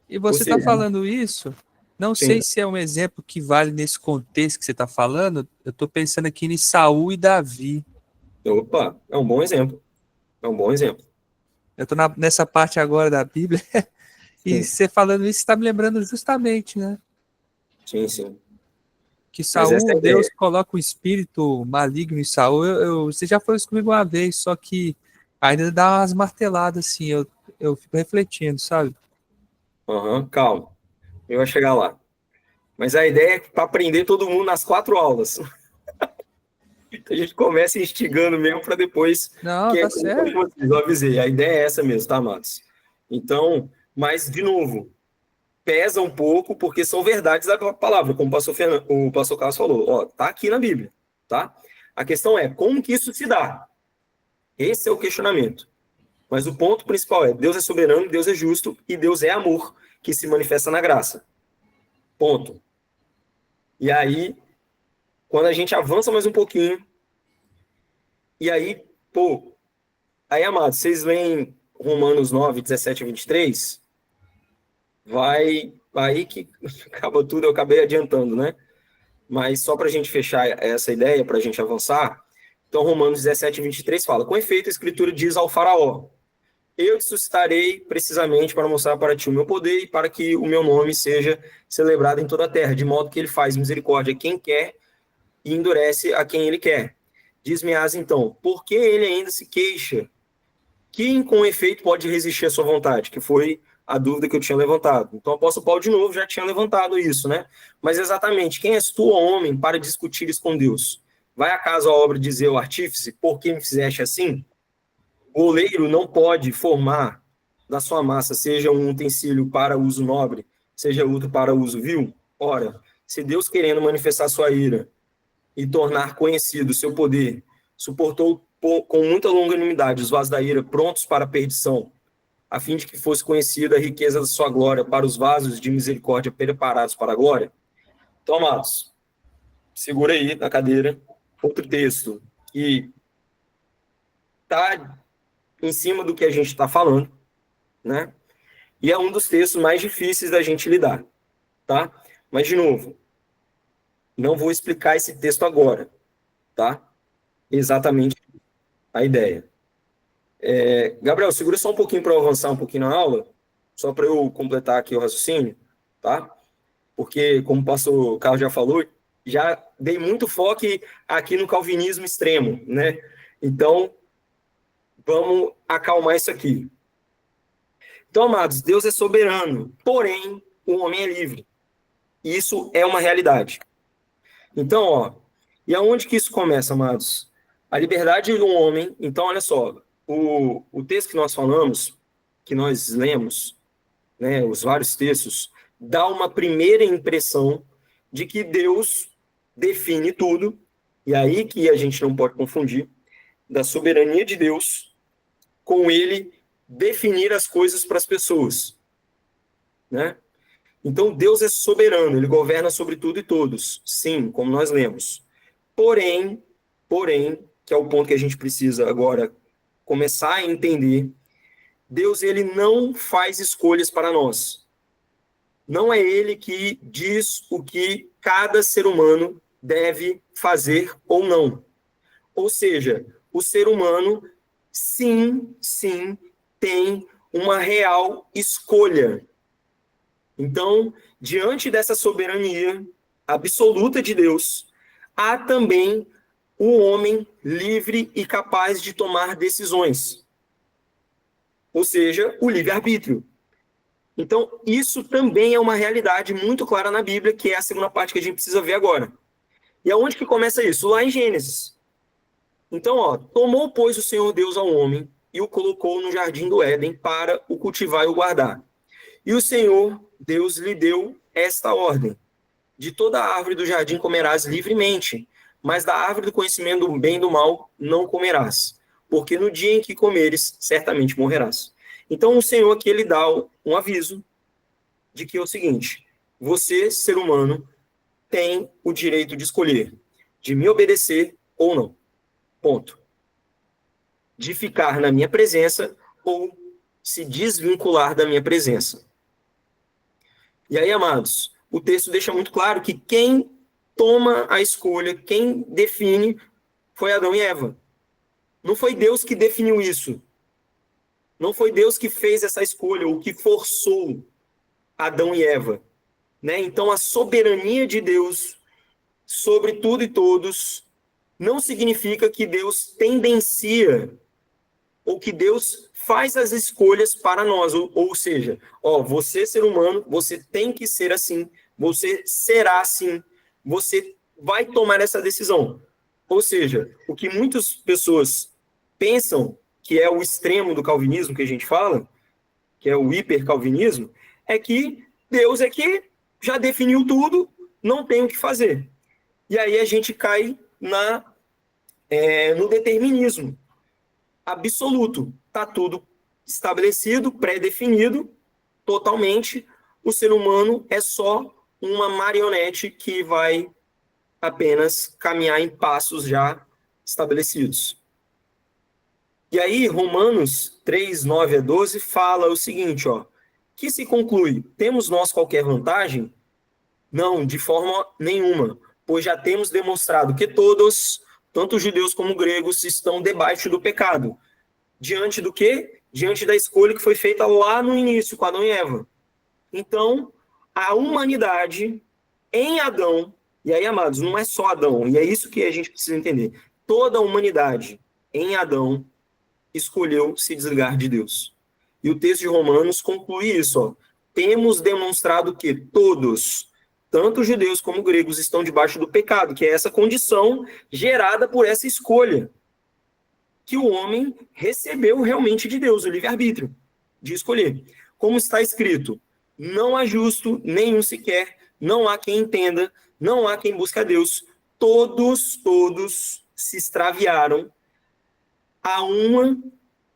E Ou você está seja, falando isso, não sei sim. se é um exemplo que vale nesse contexto que você está falando, eu estou pensando aqui em Saul e Davi. Opa, é um bom exemplo. É um bom exemplo. Eu estou nessa parte agora da Bíblia, e Sim, você falando isso está me lembrando justamente, né? sim, sim. Que Mas essa é Saul, a Deus ideia. coloca um espírito maligno em Saul. Você já falou isso comigo uma vez, só que ainda dá umas marteladas assim, eu fico refletindo, sabe? Uhum, calma. Eu vou chegar lá. Mas a ideia é para aprender todo mundo nas 4 aulas. A gente começa instigando mesmo para depois, Não, que é tá como eu certo. eu avisei, a ideia é essa mesmo, tá, Matos? Então, mas, de novo, pesa um pouco, porque são verdades da palavra, como o pastor Carlos falou. Ó, tá aqui na Bíblia, tá? A questão é, como que isso se dá? Esse é o questionamento. Mas o ponto principal é, Deus é soberano, Deus é justo, e Deus é amor, que se manifesta na graça. Ponto. E aí, quando a gente avança mais um pouquinho, e aí, pô, aí, amados, vocês leem Romanos 9, 17 a 23, vai aí que acaba tudo, eu acabei adiantando, né? Mas só para a gente fechar essa ideia, para a gente avançar, então Romanos 17, 23 fala, com efeito a escritura diz ao faraó, eu te suscitarei precisamente para mostrar para ti o meu poder e para que o meu nome seja celebrado em toda a terra, de modo que ele faz misericórdia a quem quer e endurece a quem ele quer. Diz-me-ás então, por que ele ainda se queixa? Quem, com efeito, pode resistir à sua vontade? Que foi a dúvida que eu tinha levantado. Então, o apóstolo Paulo, de novo, já tinha levantado isso, né? Mas, exatamente, quem és tu, homem, para discutires com Deus? Vai acaso a obra dizer ao artífice, por que me fizeste assim? O oleiro não pode formar da sua massa, seja um utensílio para uso nobre, seja outro para uso vil? Ora, se Deus, querendo manifestar sua ira e tornar conhecido o seu poder, suportou com muita longanimidade os vasos da ira prontos para a perdição, a fim de que fosse conhecida a riqueza da sua glória para os vasos de misericórdia preparados para a glória. Então, amados, segura aí na cadeira outro texto que está em cima do que a gente está falando, né? E é um dos textos mais difíceis da gente lidar, tá? Mas, de novo, não vou explicar esse texto agora, tá? Exatamente a ideia. Gabriel, segura só um pouquinho para eu avançar um pouquinho na aula, só para eu completar aqui o raciocínio, tá? Porque, como o pastor Carlos já falou, já dei muito foco aqui no calvinismo extremo, né? Então, vamos acalmar isso aqui. Então, amados, Deus é soberano, porém, o homem é livre. Isso é uma realidade. Então, ó, e aonde que isso começa, amados? A liberdade do homem, então, olha só, o texto que nós falamos, que nós lemos, né, os vários textos, dá uma primeira impressão de que Deus define tudo, e aí que a gente não pode confundir, da soberania de Deus com ele definir as coisas para as pessoas, né? Então, Deus é soberano, ele governa sobre tudo e todos, sim, como nós lemos. Porém, que é o ponto que a gente precisa agora começar a entender, Deus ele não faz escolhas para nós. Não é ele que diz o que cada ser humano deve fazer ou não. Ou seja, o ser humano, sim, tem uma real escolha. Então, diante dessa soberania absoluta de Deus, há também o homem livre e capaz de tomar decisões. Ou seja, o livre-arbítrio. Então, isso também é uma realidade muito clara na Bíblia, que é a segunda parte que a gente precisa ver agora. E aonde que começa isso? Lá em Gênesis. Então, ó, tomou, pois, o Senhor Deus ao homem e o colocou no jardim do Éden para o cultivar e o guardar. E o Senhor Deus lhe deu esta ordem: de toda a árvore do jardim comerás livremente, mas da árvore do conhecimento do bem e do mal não comerás, porque no dia em que comeres, certamente morrerás. Então o Senhor aqui ele dá um aviso de que é o seguinte: você, ser humano, tem o direito de escolher, de me obedecer ou não. Ponto. De ficar na minha presença ou se desvincular da minha presença. E aí, amados, o texto deixa muito claro que quem toma a escolha, quem define, foi Adão e Eva. Não foi Deus que definiu isso. Não foi Deus que fez essa escolha, ou que forçou Adão e Eva. Né? Então, a soberania de Deus sobre tudo e todos não significa que Deus tendencia, ou que Deus faz as escolhas para nós. Ou seja, ó, você, ser humano, você tem que ser assim, você será assim, você vai tomar essa decisão. Ou seja, o que muitas pessoas pensam que é o extremo do calvinismo que a gente fala, que é o hipercalvinismo, é que Deus é que já definiu tudo, não tem o que fazer. E aí a gente cai no determinismo absoluto. Está tudo estabelecido, pré-definido, totalmente. O ser humano é só uma marionete que vai apenas caminhar em passos já estabelecidos. E aí, Romanos 3, 9 a 12, fala o seguinte, ó, que se conclui: temos nós qualquer vantagem? Não, de forma nenhuma, pois já temos demonstrado que todos, tanto judeus como gregos, estão debaixo do pecado. Diante do quê? Diante da escolha que foi feita lá no início, com Adão e Eva. Então, a humanidade em Adão, e aí, amados, não é só Adão, e é isso que a gente precisa entender. Toda a humanidade em Adão escolheu se desligar de Deus. E o texto de Romanos conclui isso, ó. Temos demonstrado que todos, tanto judeus como gregos, estão debaixo do pecado, que é essa condição gerada por essa escolha que o homem recebeu realmente de Deus, o livre-arbítrio, de escolher. Como está escrito: não há justo nenhum sequer, não há quem entenda, não há quem busque a Deus. Todos se extraviaram, a uma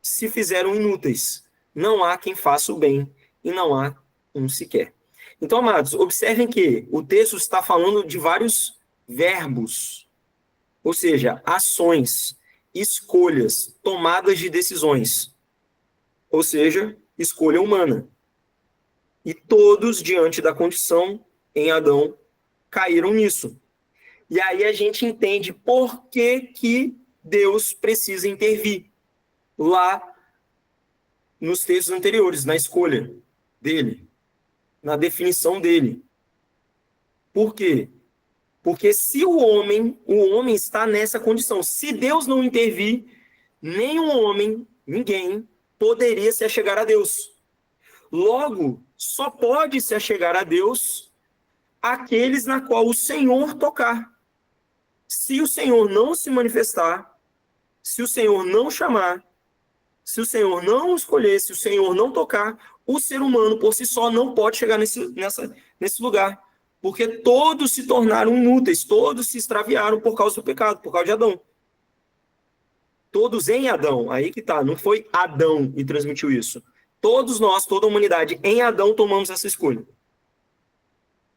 se fizeram inúteis. Não há quem faça o bem, e não há um sequer. Então, amados, observem que o texto está falando de vários verbos, ou seja, ações, escolhas, tomadas de decisões, ou seja, escolha humana. E todos, diante da condição em Adão, caíram nisso. E aí a gente entende por que Deus precisa intervir lá nos textos anteriores, na escolha dele, na definição dele. Por quê? Porque se o homem está nessa condição. Se Deus não intervir, nenhum homem, ninguém, poderia se achegar a Deus. Logo, só pode se achegar a Deus aqueles na qual o Senhor tocar. Se o Senhor não se manifestar, se o Senhor não chamar, se o Senhor não escolher, se o Senhor não tocar, o ser humano por si só não pode chegar nesse lugar. Porque todos se tornaram inúteis, todos se extraviaram por causa do pecado, por causa de Adão. Todos em Adão, aí que tá, não foi Adão e transmitiu isso. Todos nós, toda a humanidade, em Adão tomamos essa escolha.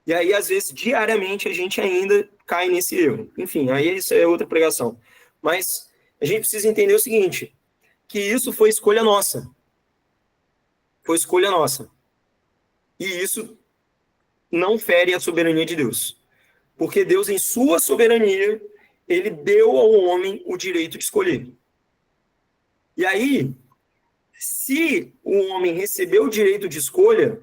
E aí, às vezes, diariamente, a gente ainda cai nesse erro. Enfim, aí isso é outra pregação. Mas a gente precisa entender o seguinte, que isso foi escolha nossa. Foi escolha nossa. E isso não fere a soberania de Deus. Porque Deus, em sua soberania, ele deu ao homem o direito de escolher. E aí, se o homem recebeu o direito de escolha,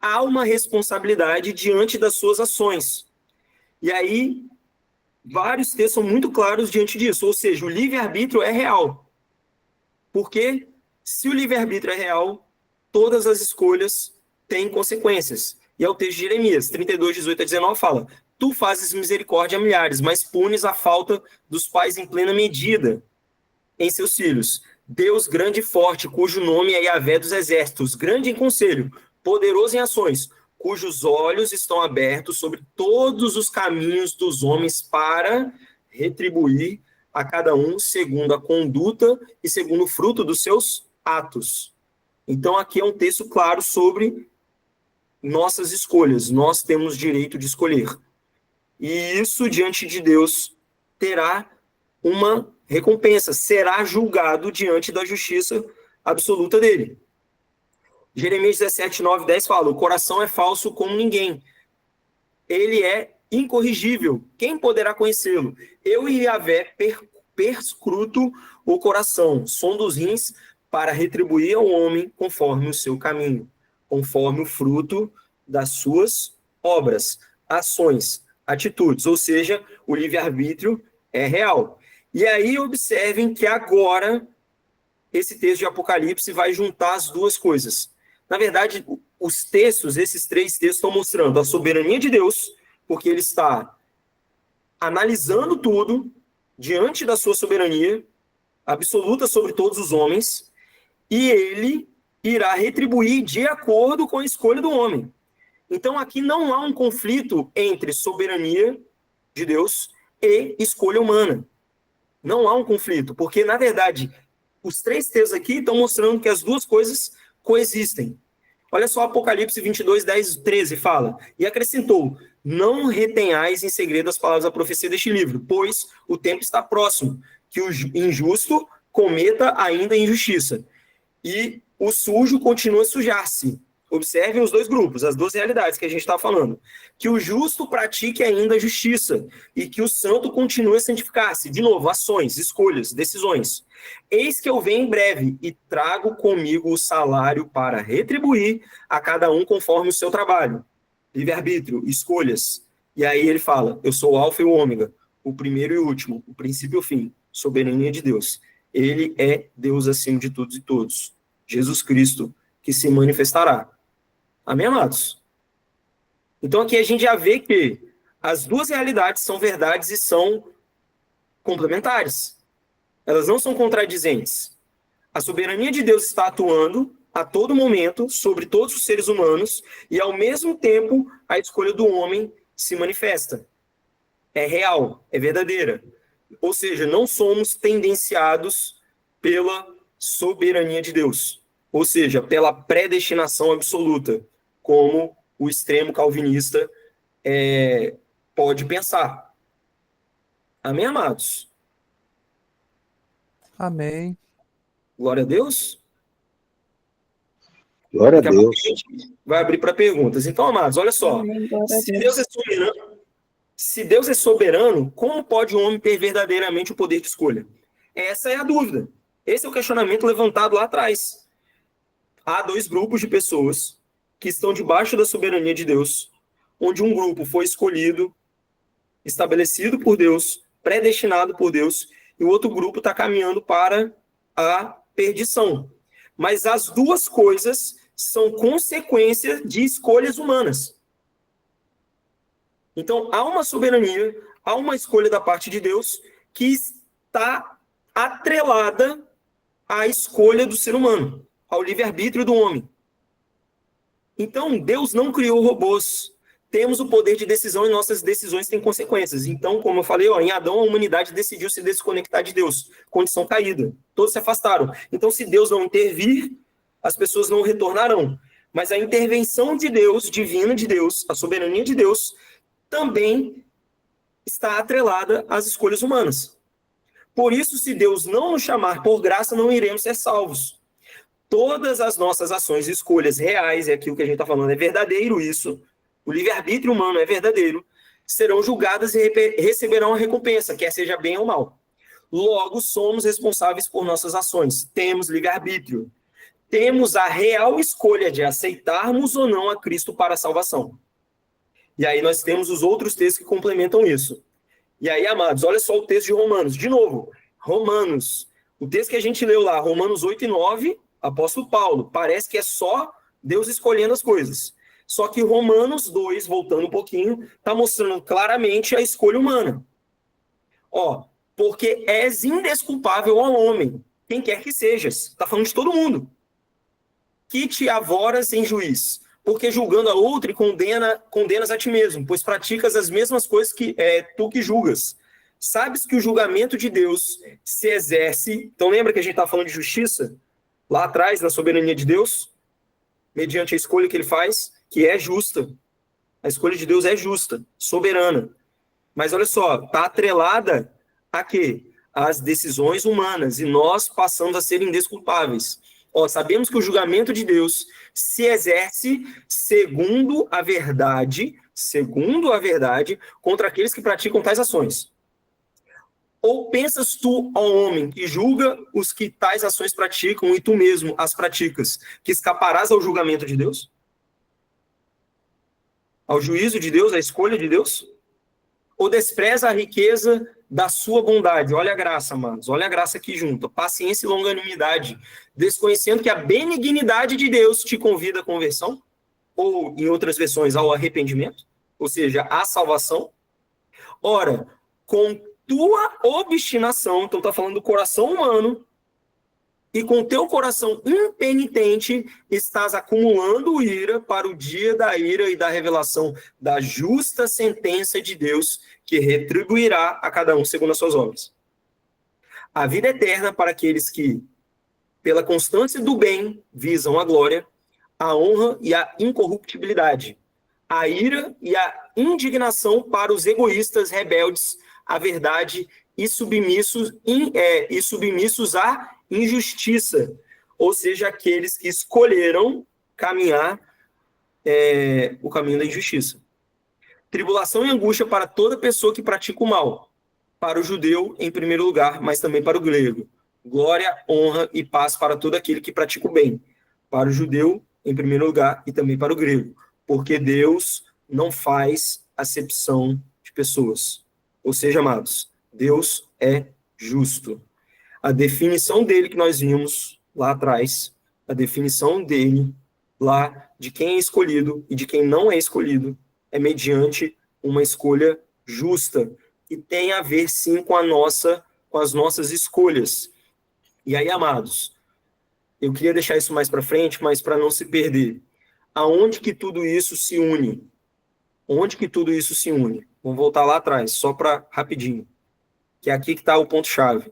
há uma responsabilidade diante das suas ações. E aí, vários textos são muito claros diante disso. Ou seja, o livre-arbítrio é real. Porque se o livre-arbítrio é real, todas as escolhas tem consequências. E é o texto de Jeremias, 32, 18 a 19, fala: tu fazes misericórdia a milhares, mas punes a falta dos pais em plena medida em seus filhos. Deus grande e forte, cujo nome é Yahvé dos exércitos, grande em conselho, poderoso em ações, cujos olhos estão abertos sobre todos os caminhos dos homens para retribuir a cada um segundo a conduta e segundo o fruto dos seus atos. Então aqui é um texto claro sobre nossas escolhas. Nós temos direito de escolher. E isso, diante de Deus, terá uma recompensa, será julgado diante da justiça absoluta dele. Jeremias 17, 9, 10 fala: o coração é falso como ninguém. Ele é incorrigível. Quem poderá conhecê-lo? Eu e Yahvé perscruto o coração, sondo os rins, para retribuir ao homem conforme o seu caminho, conforme o fruto das suas obras, ações, atitudes. Ou seja, o livre-arbítrio é real. E aí observem que agora esse texto de Apocalipse vai juntar as duas coisas. Na verdade, os textos, esses três textos, estão mostrando a soberania de Deus, porque ele está analisando tudo diante da sua soberania absoluta sobre todos os homens, e ele irá retribuir de acordo com a escolha do homem. Então aqui não há um conflito entre soberania de Deus e escolha humana. Não há um conflito, porque, na verdade, os três textos aqui estão mostrando que as duas coisas coexistem. Olha só, Apocalipse 22, 10, 13 fala: e acrescentou: não retenhais em segredo as palavras da profecia deste livro, pois o tempo está próximo, que o injusto cometa ainda injustiça, e o sujo continua a sujar-se. Observem os dois grupos, as duas realidades que a gente está falando. Que o justo pratique ainda a justiça e que o santo continue a santificar-se. De novo, ações, escolhas, decisões. Eis que eu venho em breve e trago comigo o salário para retribuir a cada um conforme o seu trabalho. Livre-arbítrio, escolhas. E aí ele fala: eu sou o alfa e o ômega, o primeiro e o último, o princípio e o fim. Soberania de Deus. Ele é Deus acima de todos e todos. Jesus Cristo, que se manifestará. Amém, amados? Então aqui a gente já vê que as duas realidades são verdades e são complementares. Elas não são contradizentes. A soberania de Deus está atuando a todo momento sobre todos os seres humanos e, ao mesmo tempo, a escolha do homem se manifesta. É real, é verdadeira. Ou seja, não somos tendenciados pela soberania de Deus. Ou seja, pela predestinação absoluta, como o extremo calvinista pode pensar. Amém, amados? Amém. Glória a Deus. Glória a Daqui a pouco Deus. a gente vai abrir para perguntas. Então, amados, olha só. Amém, glória a Se Deus. Deus é soberano, como pode o homem ter verdadeiramente o poder de escolha? Essa é a dúvida. Esse é o questionamento levantado lá atrás. Há dois grupos de pessoas que estão debaixo da soberania de Deus, onde um grupo foi escolhido, estabelecido por Deus, predestinado por Deus, e o outro grupo está caminhando para a perdição. Mas as duas coisas são consequência de escolhas humanas. Então, há uma soberania, há uma escolha da parte de Deus que está atrelada à escolha do ser humano, ao livre-arbítrio do homem. Então, Deus não criou robôs. Temos o poder de decisão e nossas decisões têm consequências. Então, como eu falei, em Adão a humanidade decidiu se desconectar de Deus. Condição caída. Todos se afastaram. Então, se Deus não intervir, as pessoas não retornarão. Mas a intervenção de Deus, divina de Deus, a soberania de Deus, também está atrelada às escolhas humanas. Por isso, se Deus não nos chamar por graça, não iremos ser salvos. Todas as nossas ações e escolhas reais, é aquilo que a gente está falando, é verdadeiro isso, o livre-arbítrio humano é verdadeiro, serão julgadas e receberão a recompensa, quer seja bem ou mal. Logo, somos responsáveis por nossas ações, temos livre-arbítrio, temos a real escolha de aceitarmos ou não a Cristo para a salvação. E aí nós temos os outros textos que complementam isso. E aí, amados, olha só o texto de Romanos. De novo, Romanos. O texto que a gente leu lá, Romanos 8 e 9, apóstolo Paulo. Parece que é só Deus escolhendo as coisas. Só que Romanos 2, voltando um pouquinho, está mostrando claramente a escolha humana. Ó, porque és indesculpável ao homem, quem quer que sejas. Está falando de todo mundo. Que te avoras em juiz, porque julgando a outra condenas a ti mesmo, pois praticas as mesmas coisas que tu que julgas. Sabes que o julgamento de Deus se exerce... Então lembra que a gente estava falando de justiça? Lá atrás, na soberania de Deus, mediante a escolha que ele faz, que é justa. A escolha de Deus é justa, soberana. Mas olha só, está atrelada a quê? Às decisões humanas, e nós passamos a ser indesculpáveis. Ó, sabemos que o julgamento de Deus se exerce segundo a verdade, contra aqueles que praticam tais ações. Ou pensas tu, ó homem, que julga os que tais ações praticam, e tu mesmo as praticas, que escaparás ao julgamento de Deus? Ao juízo de Deus, à escolha de Deus? Ou despreza a riqueza da sua bondade? Olha a graça, amados, olha a graça aqui junto, paciência e longanimidade, desconhecendo que a benignidade de Deus te convida à conversão, ou, em outras versões, ao arrependimento, ou seja, à salvação. Ora, com tua obstinação, então está falando do coração humano, e com teu coração impenitente estás acumulando ira para o dia da ira e da revelação da justa sentença de Deus, que retribuirá a cada um segundo as suas obras. A vida eterna para aqueles que, pela constância do bem, visam a glória, a honra e a incorruptibilidade, a ira e a indignação para os egoístas rebeldes à verdade e submissos à injustiça, ou seja, aqueles que escolheram caminhar o caminho da injustiça. Tribulação e angústia para toda pessoa que pratica o mal, para o judeu em primeiro lugar, mas também para o grego. Glória, honra e paz para todo aquele que pratica o bem, para o judeu em primeiro lugar e também para o grego, porque Deus não faz acepção de pessoas. Ou seja, amados, Deus é justo. A definição dele que nós vimos lá atrás, a definição dele lá de quem é escolhido e de quem não é escolhido, é mediante uma escolha justa, e tem a ver, sim, com as nossas escolhas. E aí, amados, eu queria deixar isso mais para frente, mas para não se perder. Aonde que tudo isso se une? Onde que tudo isso se une? Vamos voltar lá atrás, só para rapidinho. Que é aqui que está o ponto-chave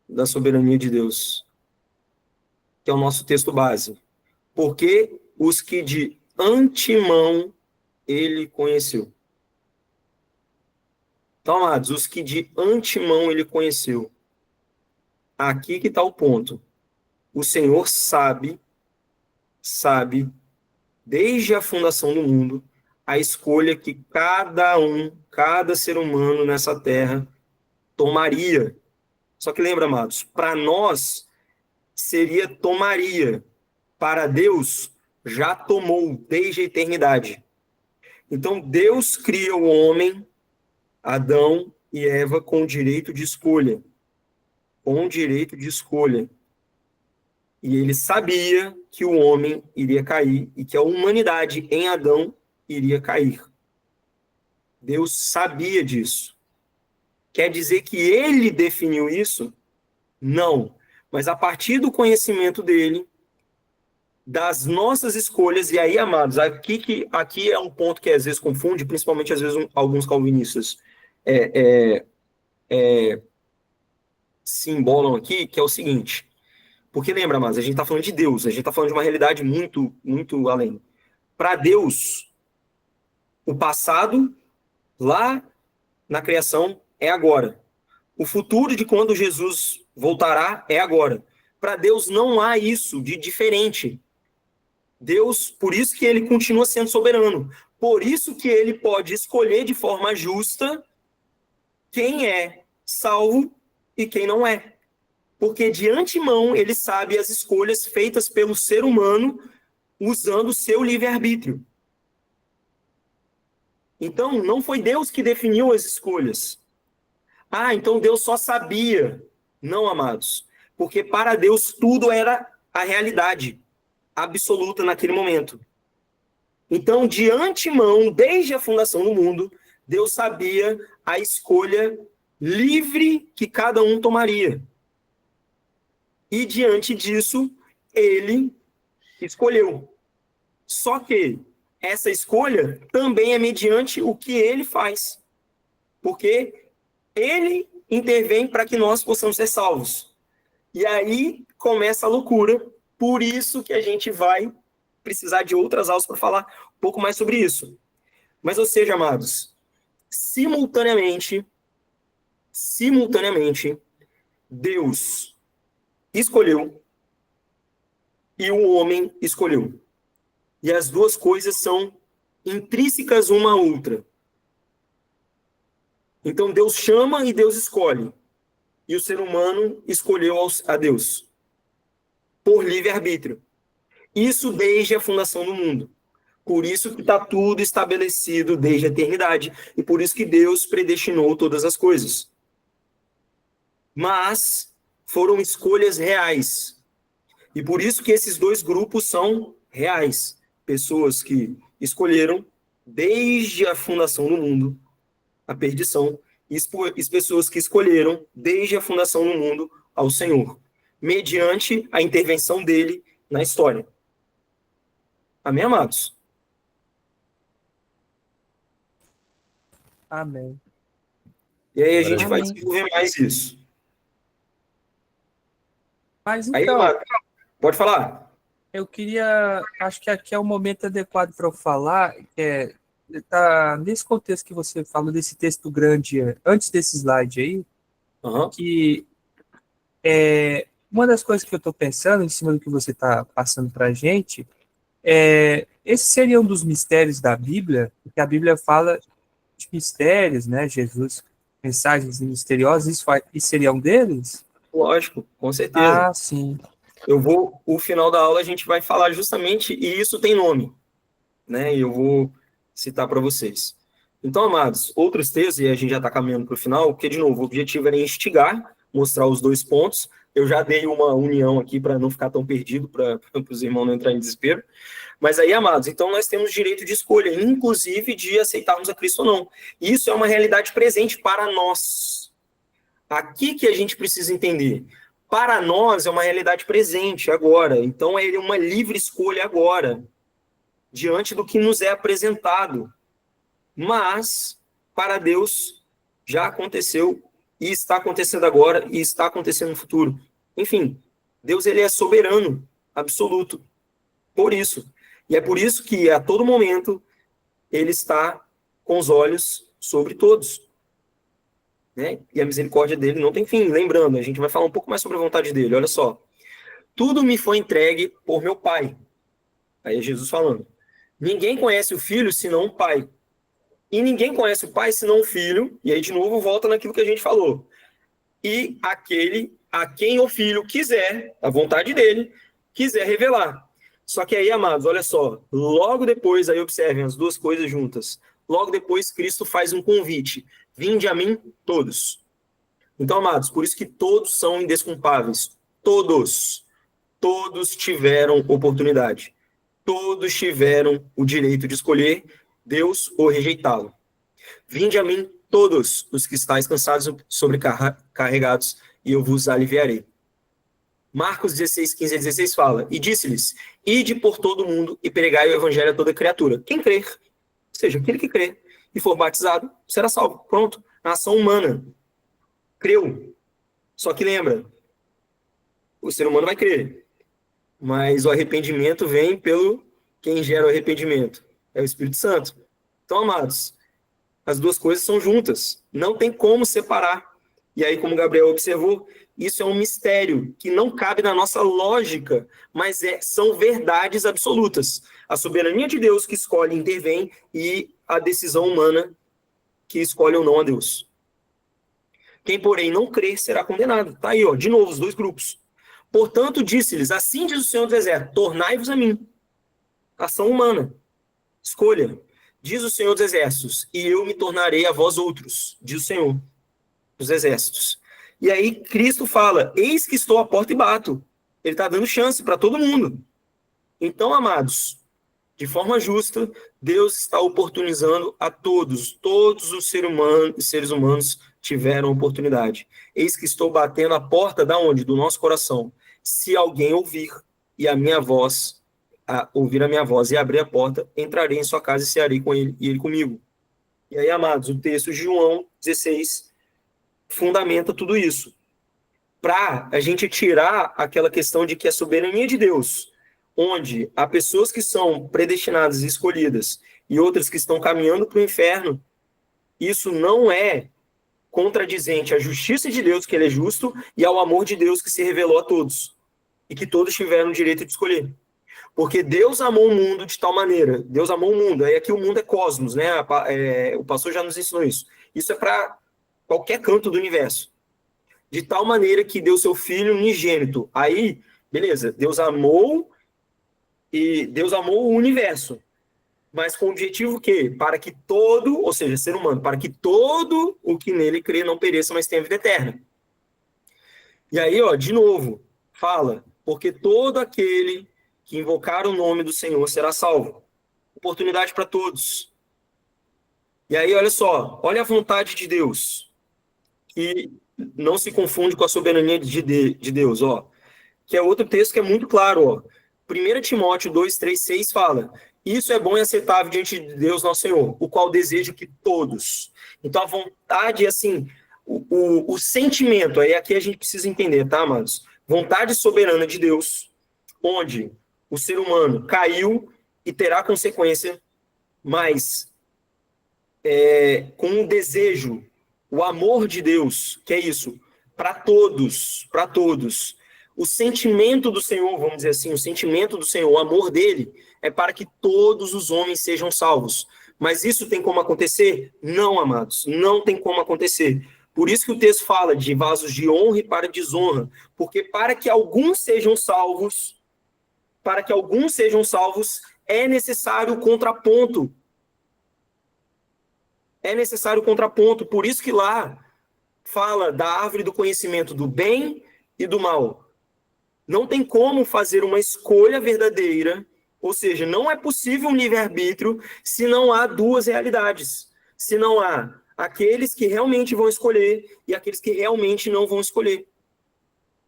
da soberania de Deus, que é o nosso texto base. Porque os que de antemão ele conheceu. Então, amados, os que de antemão ele conheceu. Aqui que está o ponto. O Senhor sabe, desde a fundação do mundo, a escolha que cada ser humano nessa terra tomaria. Só que lembra, amados, para nós seria tomaria. Para Deus, já tomou desde a eternidade. Então, Deus cria o homem, Adão e Eva, com direito de escolha. Com direito de escolha. E ele sabia que o homem iria cair e que a humanidade em Adão iria cair. Deus sabia disso. Quer dizer que ele definiu isso? Não. Mas a partir do conhecimento dele, das nossas escolhas, e aí, amados, aqui é um ponto que às vezes confunde, principalmente às vezes alguns calvinistas se embolam aqui, que é o seguinte, porque lembra, amados, a gente está falando de Deus, a gente está falando de uma realidade muito, muito além. Para Deus, o passado, lá na criação, é agora. O futuro de quando Jesus voltará é agora. Para Deus não há isso de diferente. Deus, por isso que ele continua sendo soberano. Por isso que ele pode escolher de forma justa quem é salvo e quem não é. Porque de antemão ele sabe as escolhas feitas pelo ser humano usando o seu livre-arbítrio. Então, não foi Deus que definiu as escolhas. Ah, então Deus só sabia. Não, amados. Porque para Deus tudo era a realidade absoluta naquele momento. Então, de antemão, desde a fundação do mundo, Deus sabia a escolha livre que cada um tomaria. E diante disso, ele escolheu. Só que essa escolha também é mediante o que ele faz. Porque ele intervém para que nós possamos ser salvos. E aí começa a loucura. Por isso que a gente vai precisar de outras aulas para falar um pouco mais sobre isso. Mas, ou seja, amados, simultaneamente, Deus escolheu e o homem escolheu. E as duas coisas são intrínsecas uma à outra. Então, Deus chama e Deus escolhe. E o ser humano escolheu a Deus. Por livre-arbítrio. Isso desde a fundação do mundo. Por isso que está tudo estabelecido desde a eternidade. E por isso que Deus predestinou todas as coisas. Mas foram escolhas reais. E por isso que esses dois grupos são reais. Pessoas que escolheram desde a fundação do mundo a perdição. E pessoas que escolheram desde a fundação do mundo ao Senhor. Mediante a intervenção dele na história. Amém, amados? Amém. E aí a gente Amém. vai desenvolver mais isso. Mas Aí, então, amado, pode falar. eu queria, acho que aqui é o momento adequado para eu falar, tá nesse contexto que você falou desse texto grande, antes desse slide aí, que uma das coisas que eu estou pensando, em cima do que você está passando para a gente, esse seria um dos mistérios da Bíblia, porque a Bíblia fala de mistérios, né? Jesus, mensagens misteriosas, isso seria um deles? Lógico, com certeza. Ah, sim. O final da aula a gente vai falar justamente, e isso tem nome, né? E eu vou citar para vocês. Então, amados, outros textos, e a gente já está caminhando para o final, porque, de novo, o objetivo era instigar, mostrar os dois pontos. Eu já dei uma união aqui para não ficar tão perdido, para os irmãos não entrarem em desespero. Mas aí, amados, então nós temos direito de escolha, inclusive de aceitarmos a Cristo ou não. E isso é uma realidade presente para nós. Aqui que a gente precisa entender. Para nós é uma realidade presente agora. Então é uma livre escolha agora, diante do que nos é apresentado. Mas, para Deus, já aconteceu, e está acontecendo agora, e está acontecendo no futuro. Enfim, Deus ele é soberano, absoluto. Por isso. E é por isso que, a todo momento, ele está com os olhos sobre todos. Né? E a misericórdia dele não tem fim. Lembrando, a gente vai falar um pouco mais sobre a vontade dele. Olha só. Tudo me foi entregue por meu Pai. Aí é Jesus falando. Ninguém conhece o Filho senão o Pai. E ninguém conhece o Pai senão o Filho. E aí, de novo, volta naquilo que a gente falou. E aquele a quem o Filho quiser, a vontade dele, quiser revelar. Só que aí, amados, olha só. Logo depois, aí observem as duas coisas juntas. Logo depois, Cristo faz um convite. Vinde a mim, todos. Então, amados, por isso que todos são indesculpáveis. Todos. Todos tiveram oportunidade. Todos tiveram o direito de escolher Deus ou rejeitá-lo. Vinde a mim, todos os que estáis cansados e sobrecarregados, e eu vos aliviarei. Marcos 16, 15 a 16 fala, e disse-lhes, ide por todo o mundo e pregai o evangelho a toda criatura. Quem crer, ou seja, aquele que crer e for batizado, será salvo. Pronto, a ação humana. Creu. Só que lembra, o ser humano vai crer, mas o arrependimento vem pelo quem gera o arrependimento. É o Espírito Santo. Então, amados, as duas coisas são juntas. Não tem como separar. E aí, como o Gabriel observou, isso é um mistério que não cabe na nossa lógica, mas são verdades absolutas. A soberania de Deus que escolhe e intervém e a decisão humana que escolhe ou não a Deus. Quem, porém, não crer será condenado. Tá aí, ó, de novo, os dois grupos. Portanto, disse-lhes, assim diz o Senhor dos Exércitos, tornai-vos a mim. Ação humana. Escolha. Diz o Senhor dos Exércitos, e eu me tornarei a vós outros, diz o Senhor dos Exércitos. E aí Cristo fala, eis que estou à porta e bato. Ele está dando chance para todo mundo. Então, amados, de forma justa, Deus está oportunizando a todos os seres humanos tiveram oportunidade. Eis que estou batendo a porta da onde? Do nosso coração. Se alguém ouvir ouvir a minha voz e abrir a porta, entrarei em sua casa e cearei com ele e ele comigo. E aí, amados, o texto de João 16 fundamenta tudo isso. Para a gente tirar aquela questão de que a soberania de Deus, onde há pessoas que são predestinadas e escolhidas e outras que estão caminhando para o inferno, isso não é contradizente à justiça de Deus, que ele é justo, e ao amor de Deus que se revelou a todos, e que todos tiveram o direito de escolher. Porque Deus amou o mundo de tal maneira, Deus amou o mundo, aí aqui o mundo é cosmos, né? O pastor já nos ensinou isso. Isso é para qualquer canto do universo. De tal maneira que deu seu filho unigênito. Aí, beleza, Deus amou o universo. Mas com o objetivo o quê? Para que todo, ou seja, ser humano, para que todo o que nele crê não pereça, mas tenha vida eterna. E aí, ó, de novo, fala, porque todo aquele que invocar o nome do Senhor será salvo. Oportunidade para todos. E aí, olha só, olha a vontade de Deus. E não se confunde com a soberania de Deus, ó. Que é outro texto que é muito claro, ó. 1 Timóteo 2, 3, 6 fala: isso é bom e aceitável diante de Deus, nosso Senhor, o qual deseja que todos. Então, a vontade, assim, o sentimento, aí aqui a gente precisa entender, tá, amados? Vontade soberana de Deus, onde o ser humano caiu e terá consequência, mas com o desejo, o amor de Deus, que é isso, para todos, o sentimento do Senhor, vamos dizer assim, o sentimento do Senhor, o amor dele, é para que todos os homens sejam salvos. Mas isso tem como acontecer? Não, amados, não tem como acontecer. Por isso que o texto fala de vasos de honra e para desonra, porque para que alguns sejam salvos, é necessário o contraponto. É necessário o contraponto. Por isso que lá fala da árvore do conhecimento do bem e do mal. Não tem como fazer uma escolha verdadeira, ou seja, não é possível um livre-arbítrio se não há duas realidades. Se não há aqueles que realmente vão escolher e aqueles que realmente não vão escolher.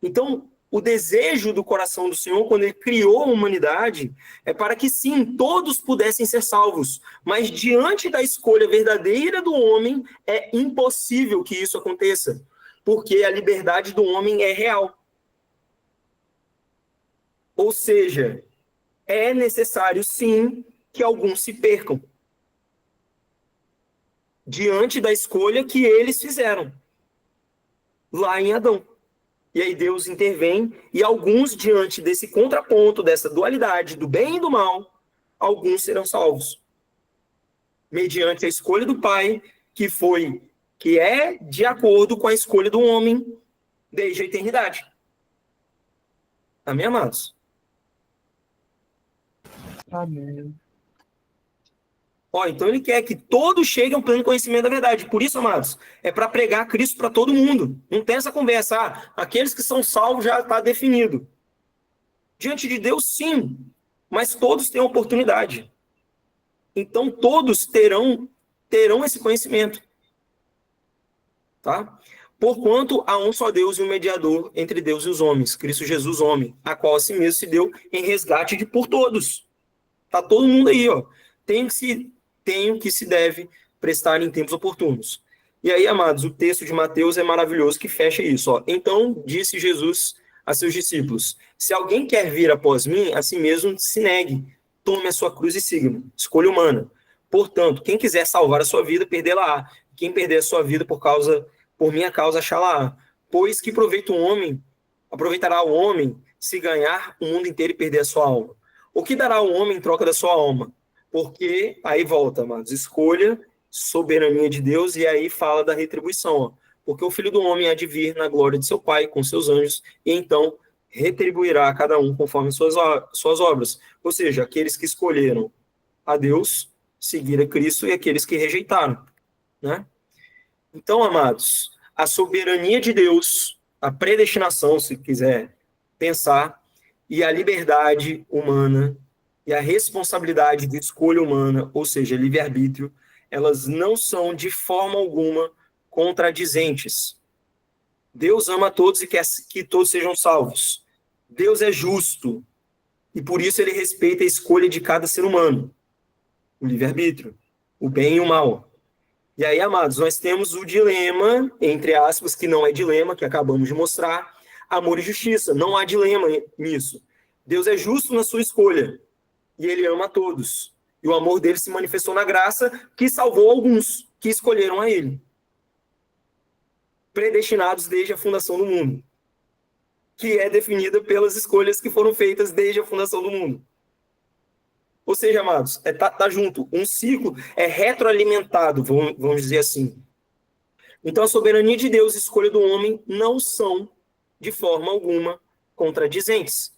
Então, o desejo do coração do Senhor, quando ele criou a humanidade, é para que sim, todos pudessem ser salvos. Mas diante da escolha verdadeira do homem, é impossível que isso aconteça, porque a liberdade do homem é real. Ou seja, é necessário sim que alguns se percam diante da escolha que eles fizeram lá em Adão. E aí Deus intervém, e alguns, diante desse contraponto, dessa dualidade do bem e do mal, alguns serão salvos. Mediante a escolha do Pai, que é de acordo com a escolha do homem desde a eternidade. Amém, amados? Amém. Ó, então ele quer que todos cheguem ao pleno conhecimento da verdade. Por isso, amados, é para pregar Cristo para todo mundo. Não tem essa conversa. Aqueles que são salvos já está definido. Diante de Deus, sim. Mas todos têm oportunidade. Então, todos terão esse conhecimento. Tá? Porquanto há um só Deus e um mediador entre Deus e os homens, Cristo Jesus, homem, a qual a si mesmo se deu em resgate por todos. Tá todo mundo aí, ó. Tem o que se deve prestar em tempos oportunos. E aí, amados, o texto de Mateus é maravilhoso que fecha isso. Ó. Então, disse Jesus a seus discípulos: se alguém quer vir após mim, a si mesmo se negue, tome a sua cruz e siga-me. Escolha humana. Portanto, quem quiser salvar a sua vida, perdê-la-á. Quem perder a sua vida por minha causa, achá-la-á. Pois que aproveitará o homem se ganhar o mundo inteiro e perder a sua alma? O que dará o homem em troca da sua alma? Porque, aí volta, amados, escolha, soberania de Deus, e aí fala da retribuição, ó. Porque o Filho do Homem há de vir na glória de seu Pai com seus anjos, e então retribuirá a cada um conforme suas obras. Ou seja, aqueles que escolheram a Deus, seguir a Cristo, e aqueles que rejeitaram, né? Então, amados, a soberania de Deus, a predestinação, se quiser pensar, e a liberdade humana e a responsabilidade de escolha humana, ou seja, livre-arbítrio, elas não são de forma alguma contradizentes. Deus ama todos e quer que todos sejam salvos. Deus é justo e por isso ele respeita a escolha de cada ser humano, o livre-arbítrio, o bem e o mal. E aí, amados, nós temos o dilema, entre aspas, que não é dilema, que acabamos de mostrar, amor e justiça. Não há dilema nisso. Deus é justo na sua escolha e ele ama a todos. E o amor dele se manifestou na graça que salvou alguns que escolheram a ele. Predestinados desde a fundação do mundo. Que é definida pelas escolhas que foram feitas desde a fundação do mundo. Ou seja, amados, tá junto. Um ciclo é retroalimentado, vamos dizer assim. Então, a soberania de Deus e a escolha do homem não são, de forma alguma, contradizentes.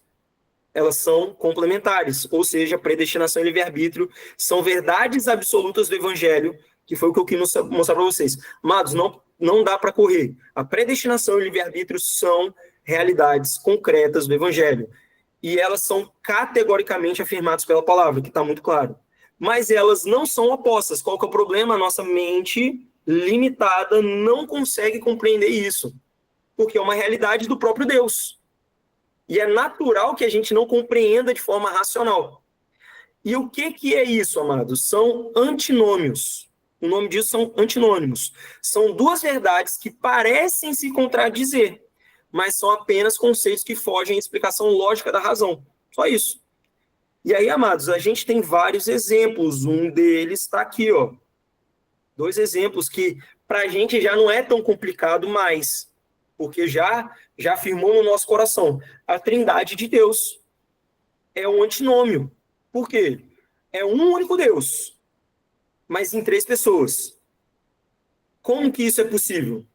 Elas são complementares, ou seja, predestinação e livre-arbítrio são verdades absolutas do Evangelho, que foi o que eu quis mostrar para vocês. Amados, não dá para correr. A predestinação e o livre-arbítrio são realidades concretas do Evangelho. E elas são categoricamente afirmadas pela palavra, que está muito claro. Mas elas não são opostas. Qual que é o problema? A nossa mente limitada não consegue compreender isso, porque é uma realidade do próprio Deus. E é natural que a gente não compreenda de forma racional. E o que é isso, amados? São antinômios. O nome disso são antinônimos. São duas verdades que parecem se contradizer, mas são apenas conceitos que fogem à explicação lógica da razão. Só isso. E aí, amados, a gente tem vários exemplos. Um deles está aqui, ó. 2 exemplos que para a gente já não é tão complicado mais, porque já afirmou no nosso coração. A Trindade de Deus é um antinômio. Por quê? É um único Deus, mas em 3 pessoas. Como que isso é possível?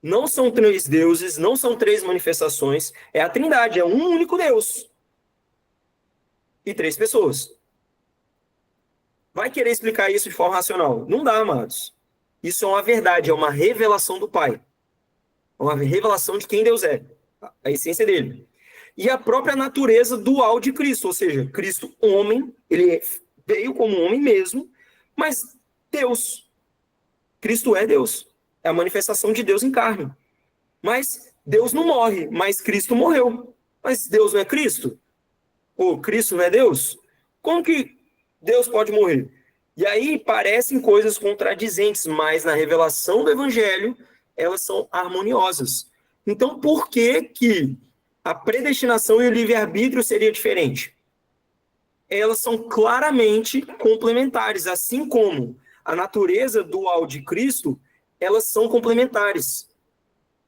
Não são 3 deuses, não são 3 manifestações, é a Trindade, é um único Deus. E 3 pessoas. Vai querer explicar isso de forma racional? Não dá, amados. Isso é uma verdade, é uma revelação do Pai. É uma revelação de quem Deus é, a essência dele. E a própria natureza dual de Cristo, ou seja, Cristo homem, ele veio como homem mesmo, mas Deus. Cristo é Deus. É a manifestação de Deus em carne. Mas Deus não morre, mas Cristo morreu. Mas Deus não é Cristo? Ou Cristo não é Deus? Como que Deus pode morrer? E aí parecem coisas contradizentes, mas na revelação do Evangelho, elas são harmoniosas. Então, por que a predestinação e o livre-arbítrio seria diferente? Elas são claramente complementares, assim como a natureza dual de Cristo, elas são complementares.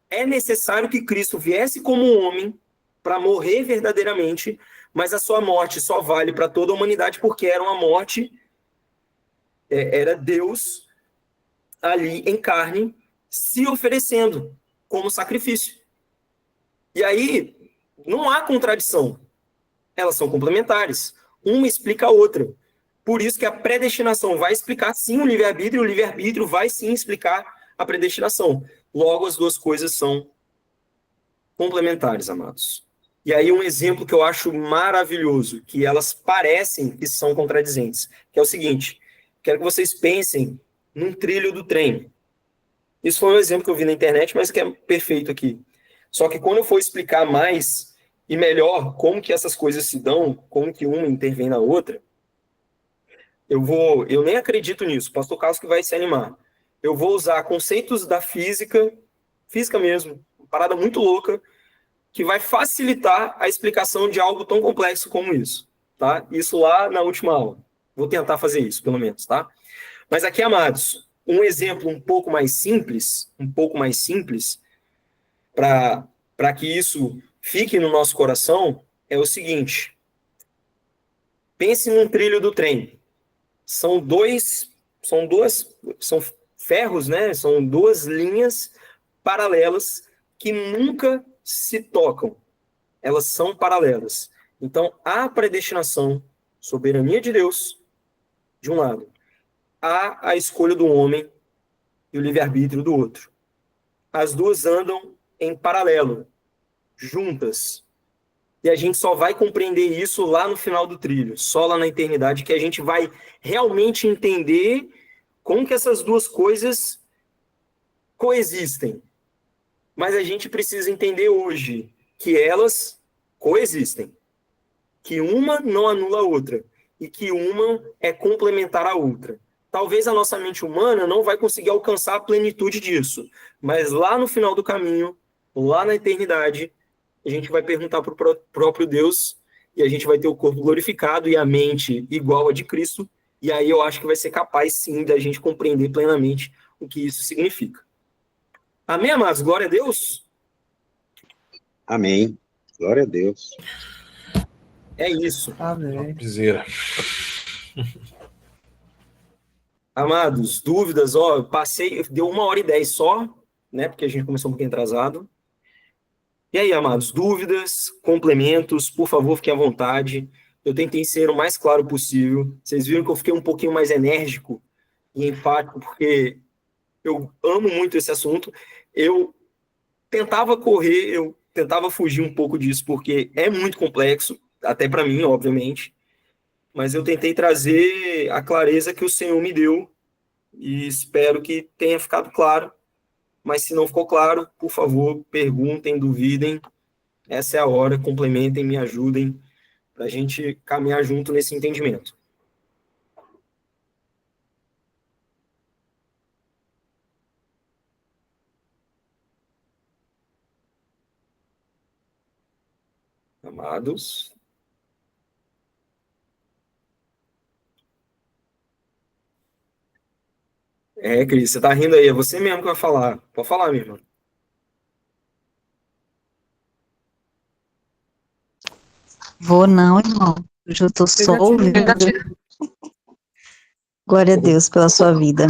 É necessário que Cristo viesse como homem para morrer verdadeiramente, mas a sua morte só vale para toda a humanidade porque era uma morte, era Deus ali em carne se oferecendo como sacrifício. E aí não há contradição. Elas são complementares. Uma explica a outra. Por isso que a predestinação vai explicar sim o livre-arbítrio, e o livre-arbítrio vai sim explicar a predestinação. Logo, as duas coisas são complementares, amados. E aí um exemplo que eu acho maravilhoso, que elas parecem que são contradizentes, que é o seguinte: quero que vocês pensem num trilho do trem. Isso foi um exemplo que eu vi na internet, mas que é perfeito aqui. Só que quando eu for explicar mais e melhor como que essas coisas se dão, como que uma intervém na outra, eu nem acredito nisso, pastor Carlos que vai se animar. Eu vou usar conceitos da física mesmo, uma parada muito louca, que vai facilitar a explicação de algo tão complexo como isso, tá? Isso lá na última aula. Vou tentar fazer isso, pelo menos, tá? Mas aqui, amados, um exemplo um pouco mais simples, para que isso fique no nosso coração, é o seguinte. Pense num trilho do trem. São ferros, né? São 2 linhas paralelas que nunca se tocam. Elas são paralelas. Então, há a predestinação, soberania de Deus, de um lado. Há a escolha do homem e o livre-arbítrio do outro. As duas andam em paralelo, juntas. E a gente só vai compreender isso lá no final do trilho, só lá na eternidade, que a gente vai realmente entender como que essas duas coisas coexistem. Mas a gente precisa entender hoje que elas coexistem, que uma não anula a outra e que uma é complementar à outra. Talvez a nossa mente humana não vai conseguir alcançar a plenitude disso, mas lá no final do caminho, lá na eternidade, a gente vai perguntar para o próprio Deus e a gente vai ter o corpo glorificado e a mente igual a de Cristo, e aí eu acho que vai ser capaz, sim, da gente compreender plenamente o que isso significa. Amém, amados? Glória a Deus? Amém. Glória a Deus. É isso. Amém. Piseira. Amados, dúvidas, ó, passei, deu 1h10 só, né, porque a gente começou um pouquinho atrasado. E aí, amados, dúvidas, complementos, por favor, fiquem à vontade. Eu tentei ser o mais claro possível. Vocês viram que eu fiquei um pouquinho mais enérgico e enfático, porque eu amo muito esse assunto. Eu tentava correr, eu tentava fugir um pouco disso, porque é muito complexo, até para mim, obviamente. Mas eu tentei trazer a clareza que o Senhor me deu e espero que tenha ficado claro. Mas se não ficou claro, por favor, perguntem, duvidem. Essa é a hora, complementem, me ajudem para a gente caminhar junto nesse entendimento. Amados. Cris, você tá rindo aí, é você mesmo que vai falar. Pode falar, minha irmã. Vou não, irmão. Hoje eu tô só ouvindo. Glória a Deus pela sua vida.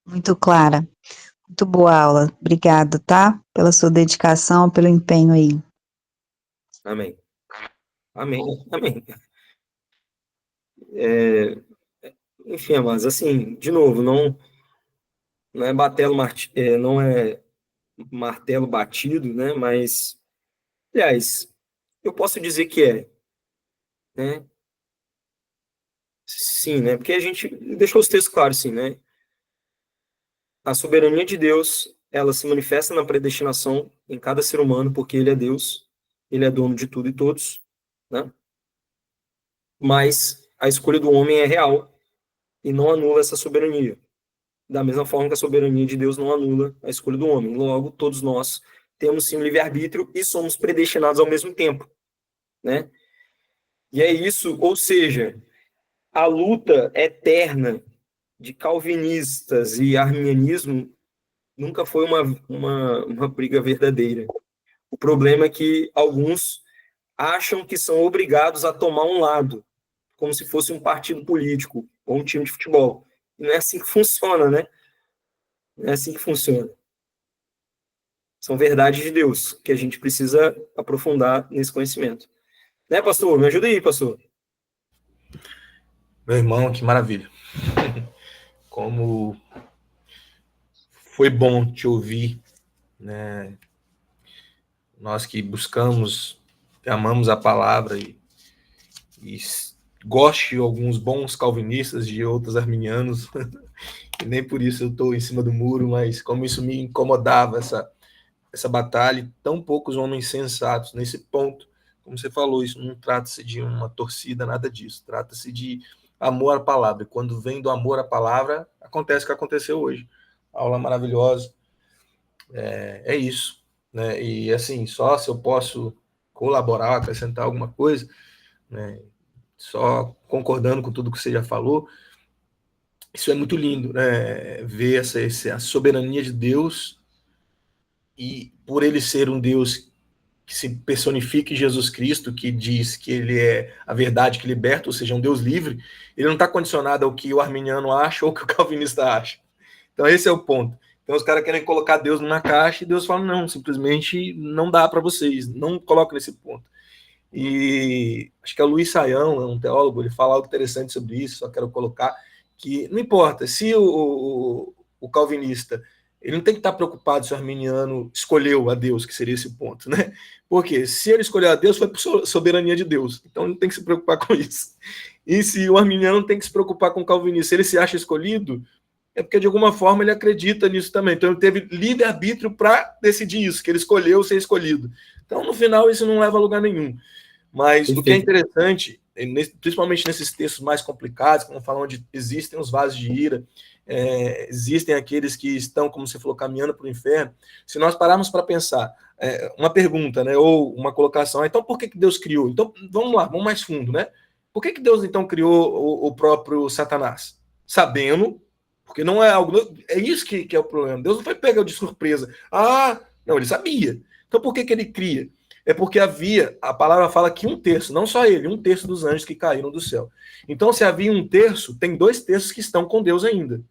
Muito clara. Muito boa aula. Obrigado, tá? Pela sua dedicação, pelo empenho aí. Amém. Amém. Amém. Enfim, mas assim, de novo, não é não é martelo batido, né? Mas, aliás, eu posso dizer que né? Sim, né? Porque a gente deixou os textos claros, sim, né? A soberania de Deus, ela se manifesta na predestinação em cada ser humano, porque ele é Deus, ele é dono de tudo e todos, né? Mas a escolha do homem é real e não anula essa soberania. Da mesma forma que a soberania de Deus não anula a escolha do homem. Logo, todos nós temos sim um livre-arbítrio e somos predestinados ao mesmo tempo, né? E é isso, ou seja, a luta eterna de calvinistas e arminianismo nunca foi uma briga verdadeira. O problema é que alguns acham que são obrigados a tomar um lado, como se fosse um partido político ou um time de futebol. E não é assim que funciona, né? Não é assim que funciona. São verdades de Deus que a gente precisa aprofundar nesse conhecimento. Né, pastor? Me ajuda aí, pastor. Meu irmão, que maravilha. Como foi bom te ouvir, né? Nós que buscamos, que amamos a palavra e gosto de alguns bons calvinistas, de outros arminianos, e nem por isso eu estou em cima do muro, mas como isso me incomodava, essa batalha, e tão poucos homens sensatos nesse ponto. Como você falou, isso não trata-se de uma torcida, nada disso. Trata-se de amor à palavra. E quando vem do amor à palavra, acontece o que aconteceu hoje. Aula maravilhosa. É isso. Né? E assim, só se eu posso colaborar, acrescentar alguma coisa, né? Só concordando com tudo que você já falou, isso é muito lindo, né? Ver a soberania de Deus e por ele ser um Deus que se personifica em Jesus Cristo, que diz que ele é a verdade que liberta, ou seja, um Deus livre, ele não está condicionado ao que o arminiano acha ou o que o calvinista acha. Então esse é o ponto. Então os caras querem colocar Deus numa caixa e Deus fala, não, simplesmente não dá para vocês, não coloca nesse ponto. E acho que é o Luiz Saião, é um teólogo, ele fala algo interessante sobre isso, só quero colocar que não importa, se o calvinista Ele não tem que estar preocupado se o arminiano escolheu a Deus, que seria esse ponto, né? Porque se ele escolheu a Deus, foi por soberania de Deus. Então ele não tem que se preocupar com isso. E se o arminiano não tem que se preocupar com o calvinista, se ele se acha escolhido, é porque de alguma forma ele acredita nisso também. Então ele teve livre-arbítrio para decidir isso, que ele escolheu ser escolhido. Então no final isso não leva a lugar nenhum. Mas o que é interessante, principalmente nesses textos mais complicados, como falam onde existem os vasos de ira, existem aqueles que estão, como você falou, caminhando para o inferno. Se nós pararmos para pensar, uma pergunta, né, ou uma colocação, então por que Deus criou? Então vamos lá, vamos mais fundo, né? Por que Deus então criou o próprio Satanás? Sabendo, porque não é algo, é isso que é o problema. Deus não foi pego de surpresa. Não, ele sabia. Então por que ele cria? É porque a palavra fala que 1/3, não só ele, 1/3 dos anjos que caíram do céu. Então, se havia 1/3, tem 2/3 que estão com Deus ainda.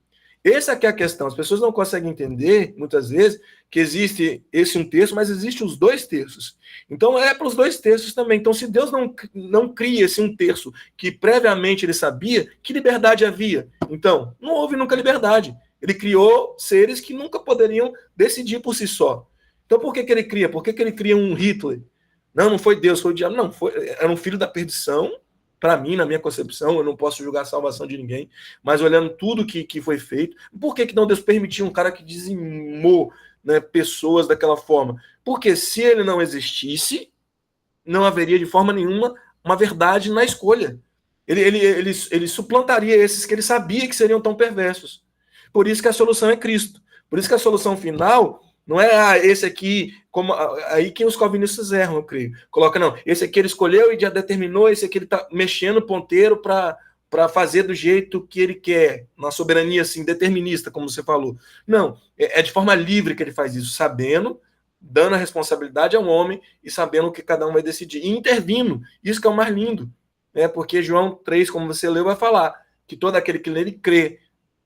Essa aqui é a questão. As pessoas não conseguem entender, muitas vezes, que existe esse 1/3, mas existe os 2/3. Então, é para os 2/3 também. Então, se Deus não cria esse 1/3 que previamente ele sabia, que liberdade havia? Então, não houve nunca liberdade. Ele criou seres que nunca poderiam decidir por si só. Então, por que ele cria? Por que ele cria um Hitler? Não foi Deus, foi o diabo. Não, era um filho da perdição, para mim, na minha concepção. Eu não posso julgar a salvação de ninguém, mas olhando tudo que foi feito, por que não Deus permitiu um cara que dizimou, né, pessoas daquela forma? Porque se ele não existisse, não haveria de forma nenhuma uma verdade na escolha. Ele suplantaria esses que ele sabia que seriam tão perversos. Por isso que a solução é Cristo. Por isso que a solução final não é esse aqui, como aí que os calvinistas erram, eu creio. Coloca, não, esse aqui ele escolheu e já determinou, esse aqui ele está mexendo o ponteiro para fazer do jeito que ele quer, na soberania assim, determinista, como você falou. Não, é de forma livre que ele faz isso, sabendo, dando a responsabilidade ao homem e sabendo o que cada um vai decidir. E intervindo, isso que é o mais lindo. Porque João 3, como você leu, vai falar que todo aquele que nele crê.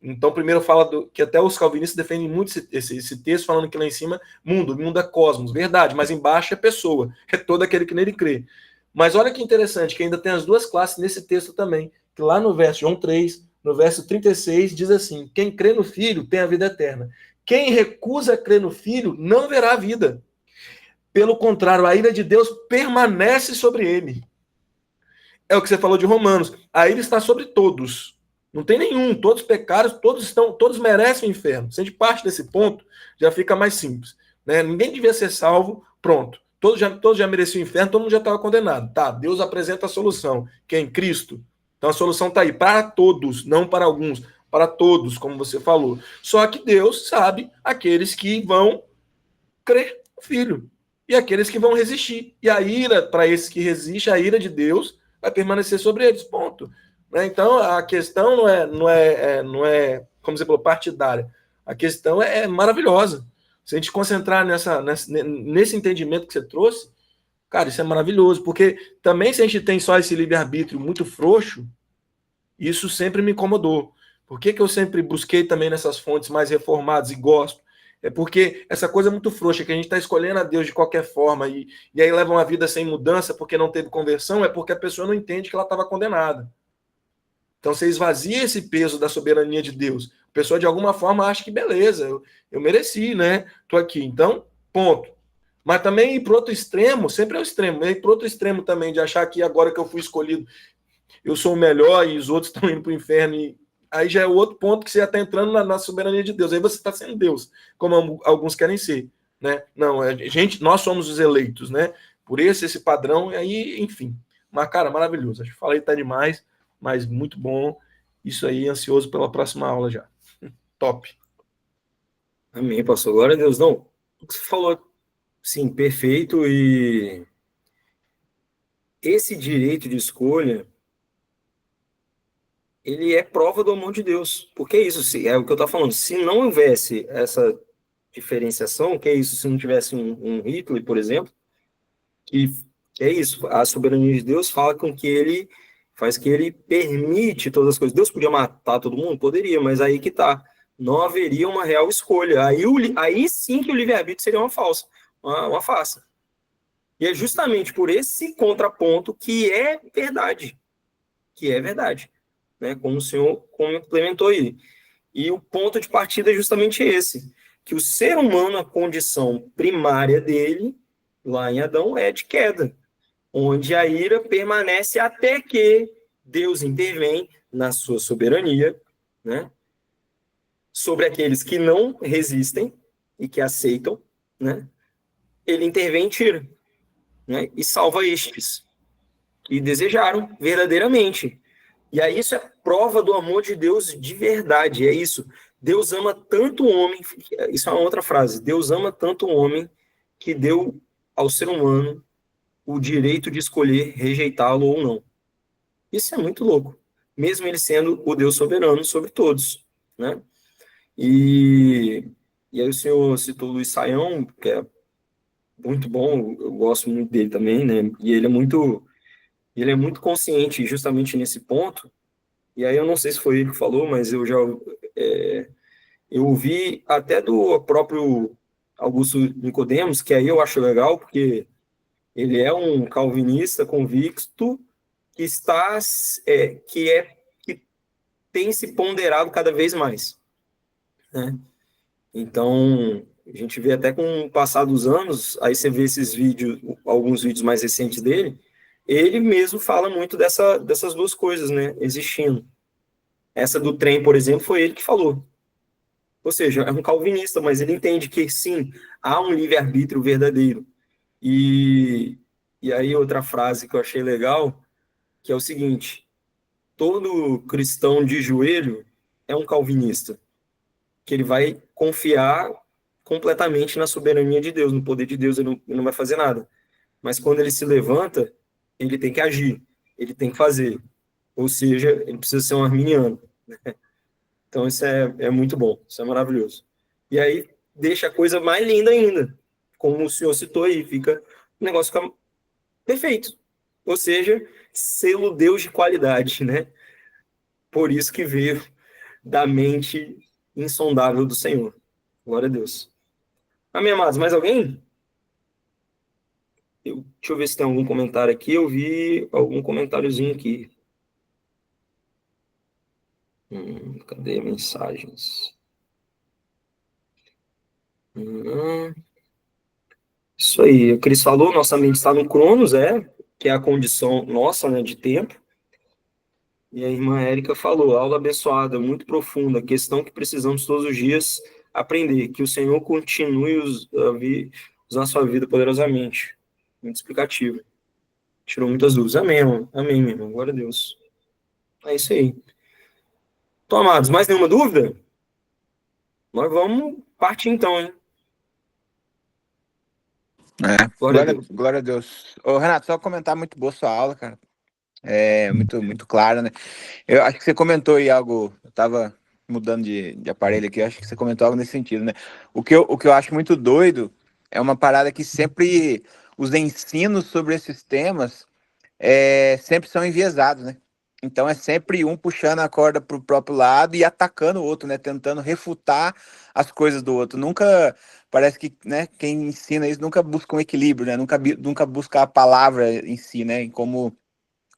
Então, primeiro fala que até os calvinistas defendem muito esse texto, falando que lá em cima, mundo é cosmos, verdade, mas embaixo é pessoa, é todo aquele que nele crê. Mas olha que interessante, que ainda tem as duas classes nesse texto também, que lá no verso João 3, no verso 36, diz assim, quem crê no Filho tem a vida eterna. Quem recusa crer no Filho não verá a vida. Pelo contrário, a ira de Deus permanece sobre ele. É o que você falou de Romanos, a ira está sobre todos. Não tem nenhum, todos pecaram, todos merecem o inferno. Se a gente parte desse ponto, já fica mais simples. Né? Ninguém devia ser salvo, pronto. Todos já mereciam o inferno, todo mundo já estava condenado. Tá, Deus apresenta a solução, que é em Cristo. Então a solução está aí, para todos, não para alguns, para todos, como você falou. Só que Deus sabe aqueles que vão crer no Filho e aqueles que vão resistir. E a ira, para esses que resistem, a ira de Deus vai permanecer sobre eles, ponto. Então, a questão não é, como você falou, partidária. A questão é maravilhosa. Se a gente concentrar nesse entendimento que você trouxe, cara, isso é maravilhoso. Porque também, se a gente tem só esse livre-arbítrio muito frouxo, isso sempre me incomodou. Por que eu sempre busquei também nessas fontes mais reformadas e gosto? É porque essa coisa é muito frouxa, que a gente está escolhendo a Deus de qualquer forma e aí leva uma vida sem mudança porque não teve conversão, é porque a pessoa não entende que ela estava condenada. Então você esvazia esse peso da soberania de Deus. A pessoa, de alguma forma, acha que beleza, eu mereci, né? Estou aqui. Então, ponto. Mas também ir para outro extremo, sempre é o extremo. Ir para outro extremo também, de achar que agora que eu fui escolhido, eu sou o melhor e os outros estão indo para o inferno. E aí já é o outro ponto que você já está entrando na soberania de Deus. Aí você está sendo Deus, como alguns querem ser. Né? Não, nós somos os eleitos, né? Por esse padrão, e aí, enfim. Mas, cara, maravilhoso. Acho que falei tá demais. Mas muito bom. Isso aí, ansioso pela próxima aula já. Top. Amém, pastor. Glória a Deus. Não, o que você falou, sim, perfeito. E esse direito de escolha, ele é prova do amor de Deus. Porque é isso, é o que eu estou falando. Se não houvesse essa diferenciação, que é isso, se não tivesse um Hitler, por exemplo, que é isso, a soberania de Deus faz que ele permite todas as coisas. Deus podia matar todo mundo? Poderia, mas aí que tá. Não haveria uma real escolha. Aí sim que o livre-arbítrio seria uma farsa. E é justamente por esse contraponto que é verdade. Né? Como o senhor complementou aí. E o ponto de partida é justamente esse. que o ser humano, a condição primária dele, lá em Adão, é de queda, onde a ira permanece até que Deus intervém na sua soberania, né, sobre aqueles que não resistem e que aceitam, né, ele intervém e tira, né, e salva estes que desejaram verdadeiramente. E aí isso é prova do amor de Deus de verdade, é isso. Deus ama tanto o homem, isso é uma outra frase, Deus ama tanto o homem que deu ao ser humano o direito de escolher rejeitá-lo ou não. Isso é muito louco, mesmo ele sendo o Deus soberano sobre todos, né? E aí o senhor citou o Luiz Saião, que é muito bom, eu gosto muito dele também, né? E ele é muito consciente justamente nesse ponto. E aí eu não sei se foi ele que falou, mas eu já eu ouvi até do próprio Augusto Nicodemos, que aí eu acho legal, porque ele é um calvinista convicto que que tem se ponderado cada vez mais, né? Então, a gente vê até com o passar dos anos, aí você vê esses vídeos, alguns vídeos mais recentes dele, ele mesmo fala muito dessas duas coisas, né, existindo. Essa do trem, por exemplo, foi ele que falou. Ou seja, é um calvinista, mas ele entende que, sim, há um livre-arbítrio verdadeiro. E aí outra frase que eu achei legal, que é o seguinte: todo cristão de joelho é um calvinista, que ele vai confiar completamente na soberania de Deus, no poder de Deus, ele não vai fazer nada. Mas quando ele se levanta, ele tem que agir, ele tem que fazer. Ou seja, ele precisa ser um arminiano. Então isso é muito bom, isso é maravilhoso. E aí deixa a coisa mais linda ainda. Como o senhor citou aí, o negócio fica perfeito. Ou seja, selo Deus de qualidade, né? Por isso que veio da mente insondável do Senhor. Glória a Deus. Amém, amados. Mais alguém? Deixa eu ver se tem algum comentário aqui. Eu vi algum comentáriozinho aqui. Cadê mensagens? Isso aí. O Cris falou, nossa mente está no Cronos, que é a condição nossa, né, de tempo. E a irmã Érica falou, aula abençoada, muito profunda, questão que precisamos todos os dias aprender, que o Senhor continue usar sua vida poderosamente. Muito explicativo. Tirou muitas dúvidas. Amém, irmão. Amém, meu irmão. Glória a Deus. É isso aí. Então, amados, mais nenhuma dúvida? Nós vamos partir então, hein? Glória a Deus. Ô, Renato, só comentar, muito boa sua aula, cara. É muito, muito clara, né? Eu acho que você comentou aí algo, eu tava mudando de aparelho aqui, eu acho que você comentou algo nesse sentido, né? O que eu acho muito doido é uma parada que sempre os ensinos sobre esses temas sempre são enviesados, né? Então é sempre um puxando a corda pro próprio lado e atacando o outro, né? Tentando refutar as coisas do outro. Nunca, parece que, né, quem ensina isso nunca busca um equilíbrio, né? Nunca busca a palavra em si, né? Como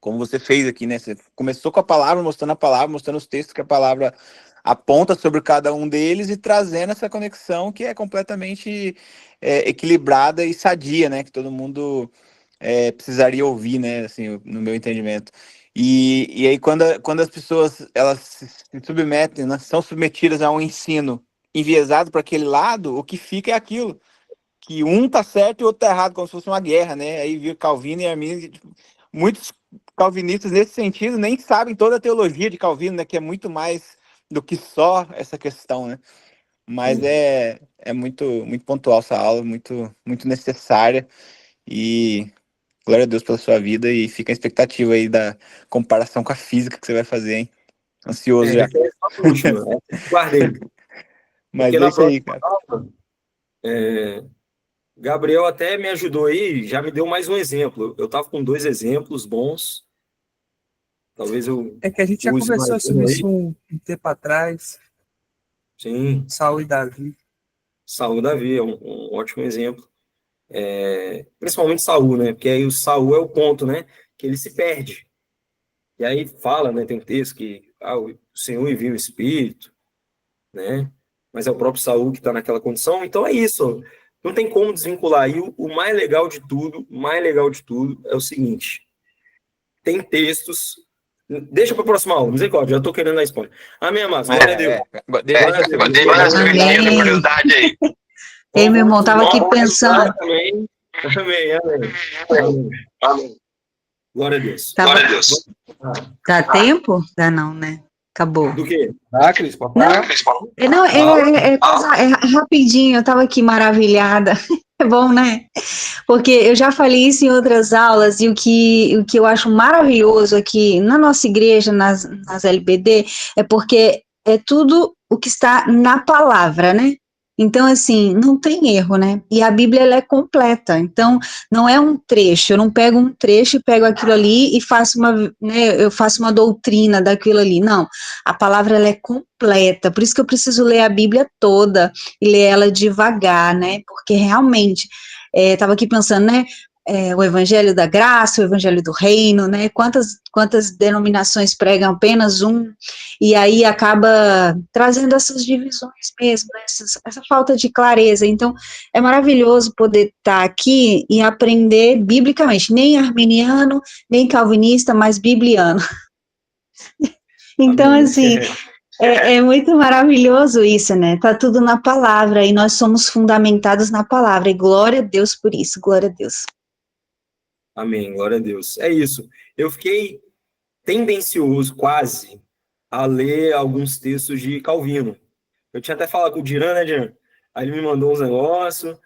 você fez aqui, né? Você começou com a palavra, mostrando os textos que a palavra aponta sobre cada um deles e trazendo essa conexão que é completamente equilibrada e sadia, né? Que todo mundo precisaria ouvir, né? Assim, no meu entendimento. E aí, quando as pessoas elas se submetem, né, são submetidas a um ensino enviesado para aquele lado, o que fica é aquilo. Que um tá certo e o outro tá errado, como se fosse uma guerra, né? Aí viu Calvino e Armínio, muitos calvinistas nesse sentido nem sabem toda a teologia de Calvino, né? Que é muito mais do que só essa questão, né? Mas é muito, muito pontual essa aula, muito, muito necessária. E glória a Deus pela sua vida e fica a expectativa aí da comparação com a física que você vai fazer, hein? Ansioso já. Guardei. Mas é isso aí, cara. Gabriel até me ajudou aí, já me deu mais um exemplo. Eu estava com 2 exemplos bons. Talvez eu. É que a gente já conversou sobre isso um tempo atrás. Sim. Saul e Davi. Saul e Davi é um ótimo exemplo. Principalmente Saul, né? Porque aí o Saul é o ponto, né? Que ele se perde. E aí fala, né? Tem um texto que o Senhor envia o Espírito, né? mas é o próprio Saul que está naquela condição. Então é isso, não tem como desvincular. E o mais legal de tudo, é o seguinte, tem textos... Deixa para a próxima aula, misericórdia, já estou querendo dar spoiler. Amém, amados, glória a Deus. Deixa eu Amém. curiosidade aí. Ei, meu irmão, estava aqui pensando. Amém. Glória a Deus. Glória a Deus. Dá tempo? Dá não, né? Acabou. Do quê? Cris, pode Não, é rapidinho, eu estava aqui maravilhada. É bom, né? Porque eu já falei isso em outras aulas, e o que eu acho maravilhoso aqui na nossa igreja, nas LBD, é porque é tudo o que está na palavra, né? Então, assim, não tem erro, né? E a Bíblia, ela é completa. Então, não é um trecho. Eu não pego um trecho e pego aquilo ali e faço eu faço uma doutrina daquilo ali. Não. A palavra, ela é completa. Por isso que eu preciso ler a Bíblia toda e ler ela devagar, né? Porque realmente, estava aqui pensando, né? O Evangelho da Graça, o Evangelho do Reino, né? Quantas denominações pregam apenas um, e aí acaba trazendo essas divisões mesmo, né? Essa falta de clareza. Então, é maravilhoso poder estar aqui e aprender biblicamente, nem arminiano, nem calvinista, mas bibliano. Então, assim, é muito maravilhoso isso, né? Tá tudo na palavra, e nós somos fundamentados na palavra, e glória a Deus por isso, glória a Deus. Amém, glória a Deus. É isso. Eu fiquei tendencioso, quase, a ler alguns textos de Calvino. Eu tinha até falado com o Diran, né, Diran? Aí ele me mandou uns negócios,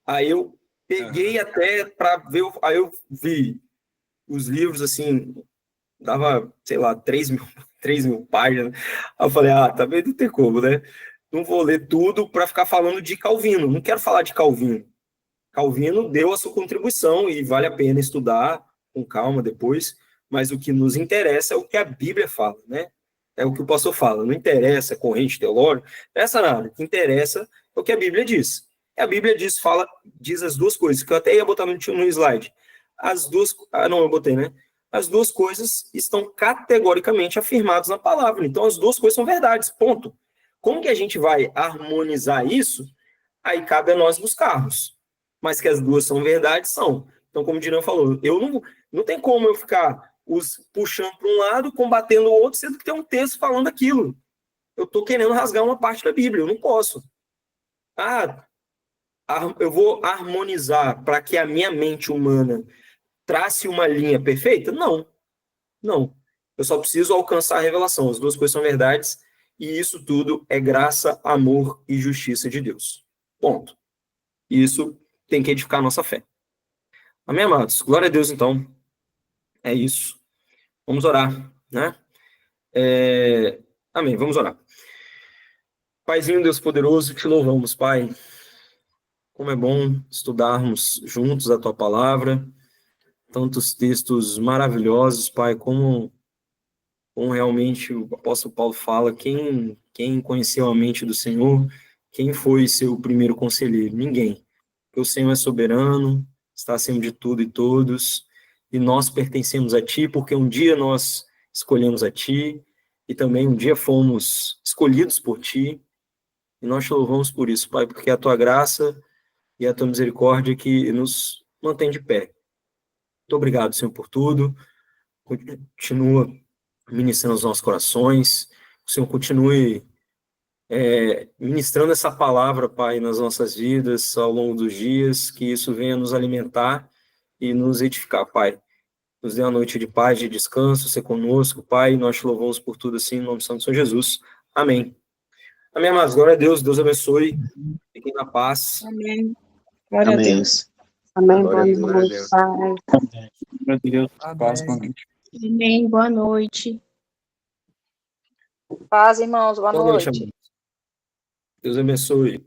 aí eu peguei até para ver, aí eu vi os livros, assim, dava, sei lá, 3.000 páginas. Aí eu falei, também não tem como, né? Não vou ler tudo para ficar falando de Calvino. Não quero falar de Calvino. Calvino deu a sua contribuição e vale a pena estudar com calma depois, mas o que nos interessa é o que a Bíblia fala, né? É o que o pastor fala, não interessa corrente teológica, não interessa nada, o que interessa é o que a Bíblia diz. E a Bíblia diz as duas coisas, que eu até ia botar no slide. As duas, não, eu botei, né? As duas coisas estão categoricamente afirmadas na palavra, então as duas coisas são verdades, ponto. Como que a gente vai harmonizar isso? Aí cabe a nós buscarmos. Mas que as duas são verdades, são. Então, como o Dirão falou, eu não tem como eu ficar puxando para um lado, combatendo o outro, sendo que tem um texto falando aquilo. Eu estou querendo rasgar uma parte da Bíblia, eu não posso. Eu vou harmonizar para que a minha mente humana trace uma linha perfeita? Não. Eu só preciso alcançar a revelação. As duas coisas são verdades, e isso tudo é graça, amor e justiça de Deus. Ponto. Isso tem que edificar a nossa fé. Amém, amados? Glória a Deus, então. É isso. Vamos orar, né? Amém, vamos orar. Paizinho, Deus poderoso, te louvamos, Pai. Como é bom estudarmos juntos a Tua Palavra. Tantos textos maravilhosos, Pai, como realmente o apóstolo Paulo fala, quem conheceu a mente do Senhor, quem foi seu primeiro conselheiro? Ninguém. Porque o Senhor é soberano, está acima de tudo e todos, e nós pertencemos a Ti, porque um dia nós escolhemos a Ti, e também um dia fomos escolhidos por Ti, e nós te louvamos por isso, Pai, porque é a Tua graça e a Tua misericórdia que nos mantém de pé. Muito obrigado, Senhor, por tudo. Continua ministrando os nossos corações, o Senhor continue ministrando essa palavra, Pai, nas nossas vidas, ao longo dos dias, que isso venha nos alimentar e nos edificar, Pai. Nos dê uma noite de paz, de descanso, ser conosco, Pai, nós te louvamos por tudo assim, em nome do Santo Senhor Jesus. Amém. Amém, amados. Glória a Deus, Deus abençoe, fiquem na paz. Amém. Glória a Deus. Amém. Glória a Deus, Boa glória a noite, Deus. Pai. Meu Deus, Paz, boa noite. Amém. Boa noite. Paz, irmãos. Boa Boa noite, noite. amém. Deus abençoe.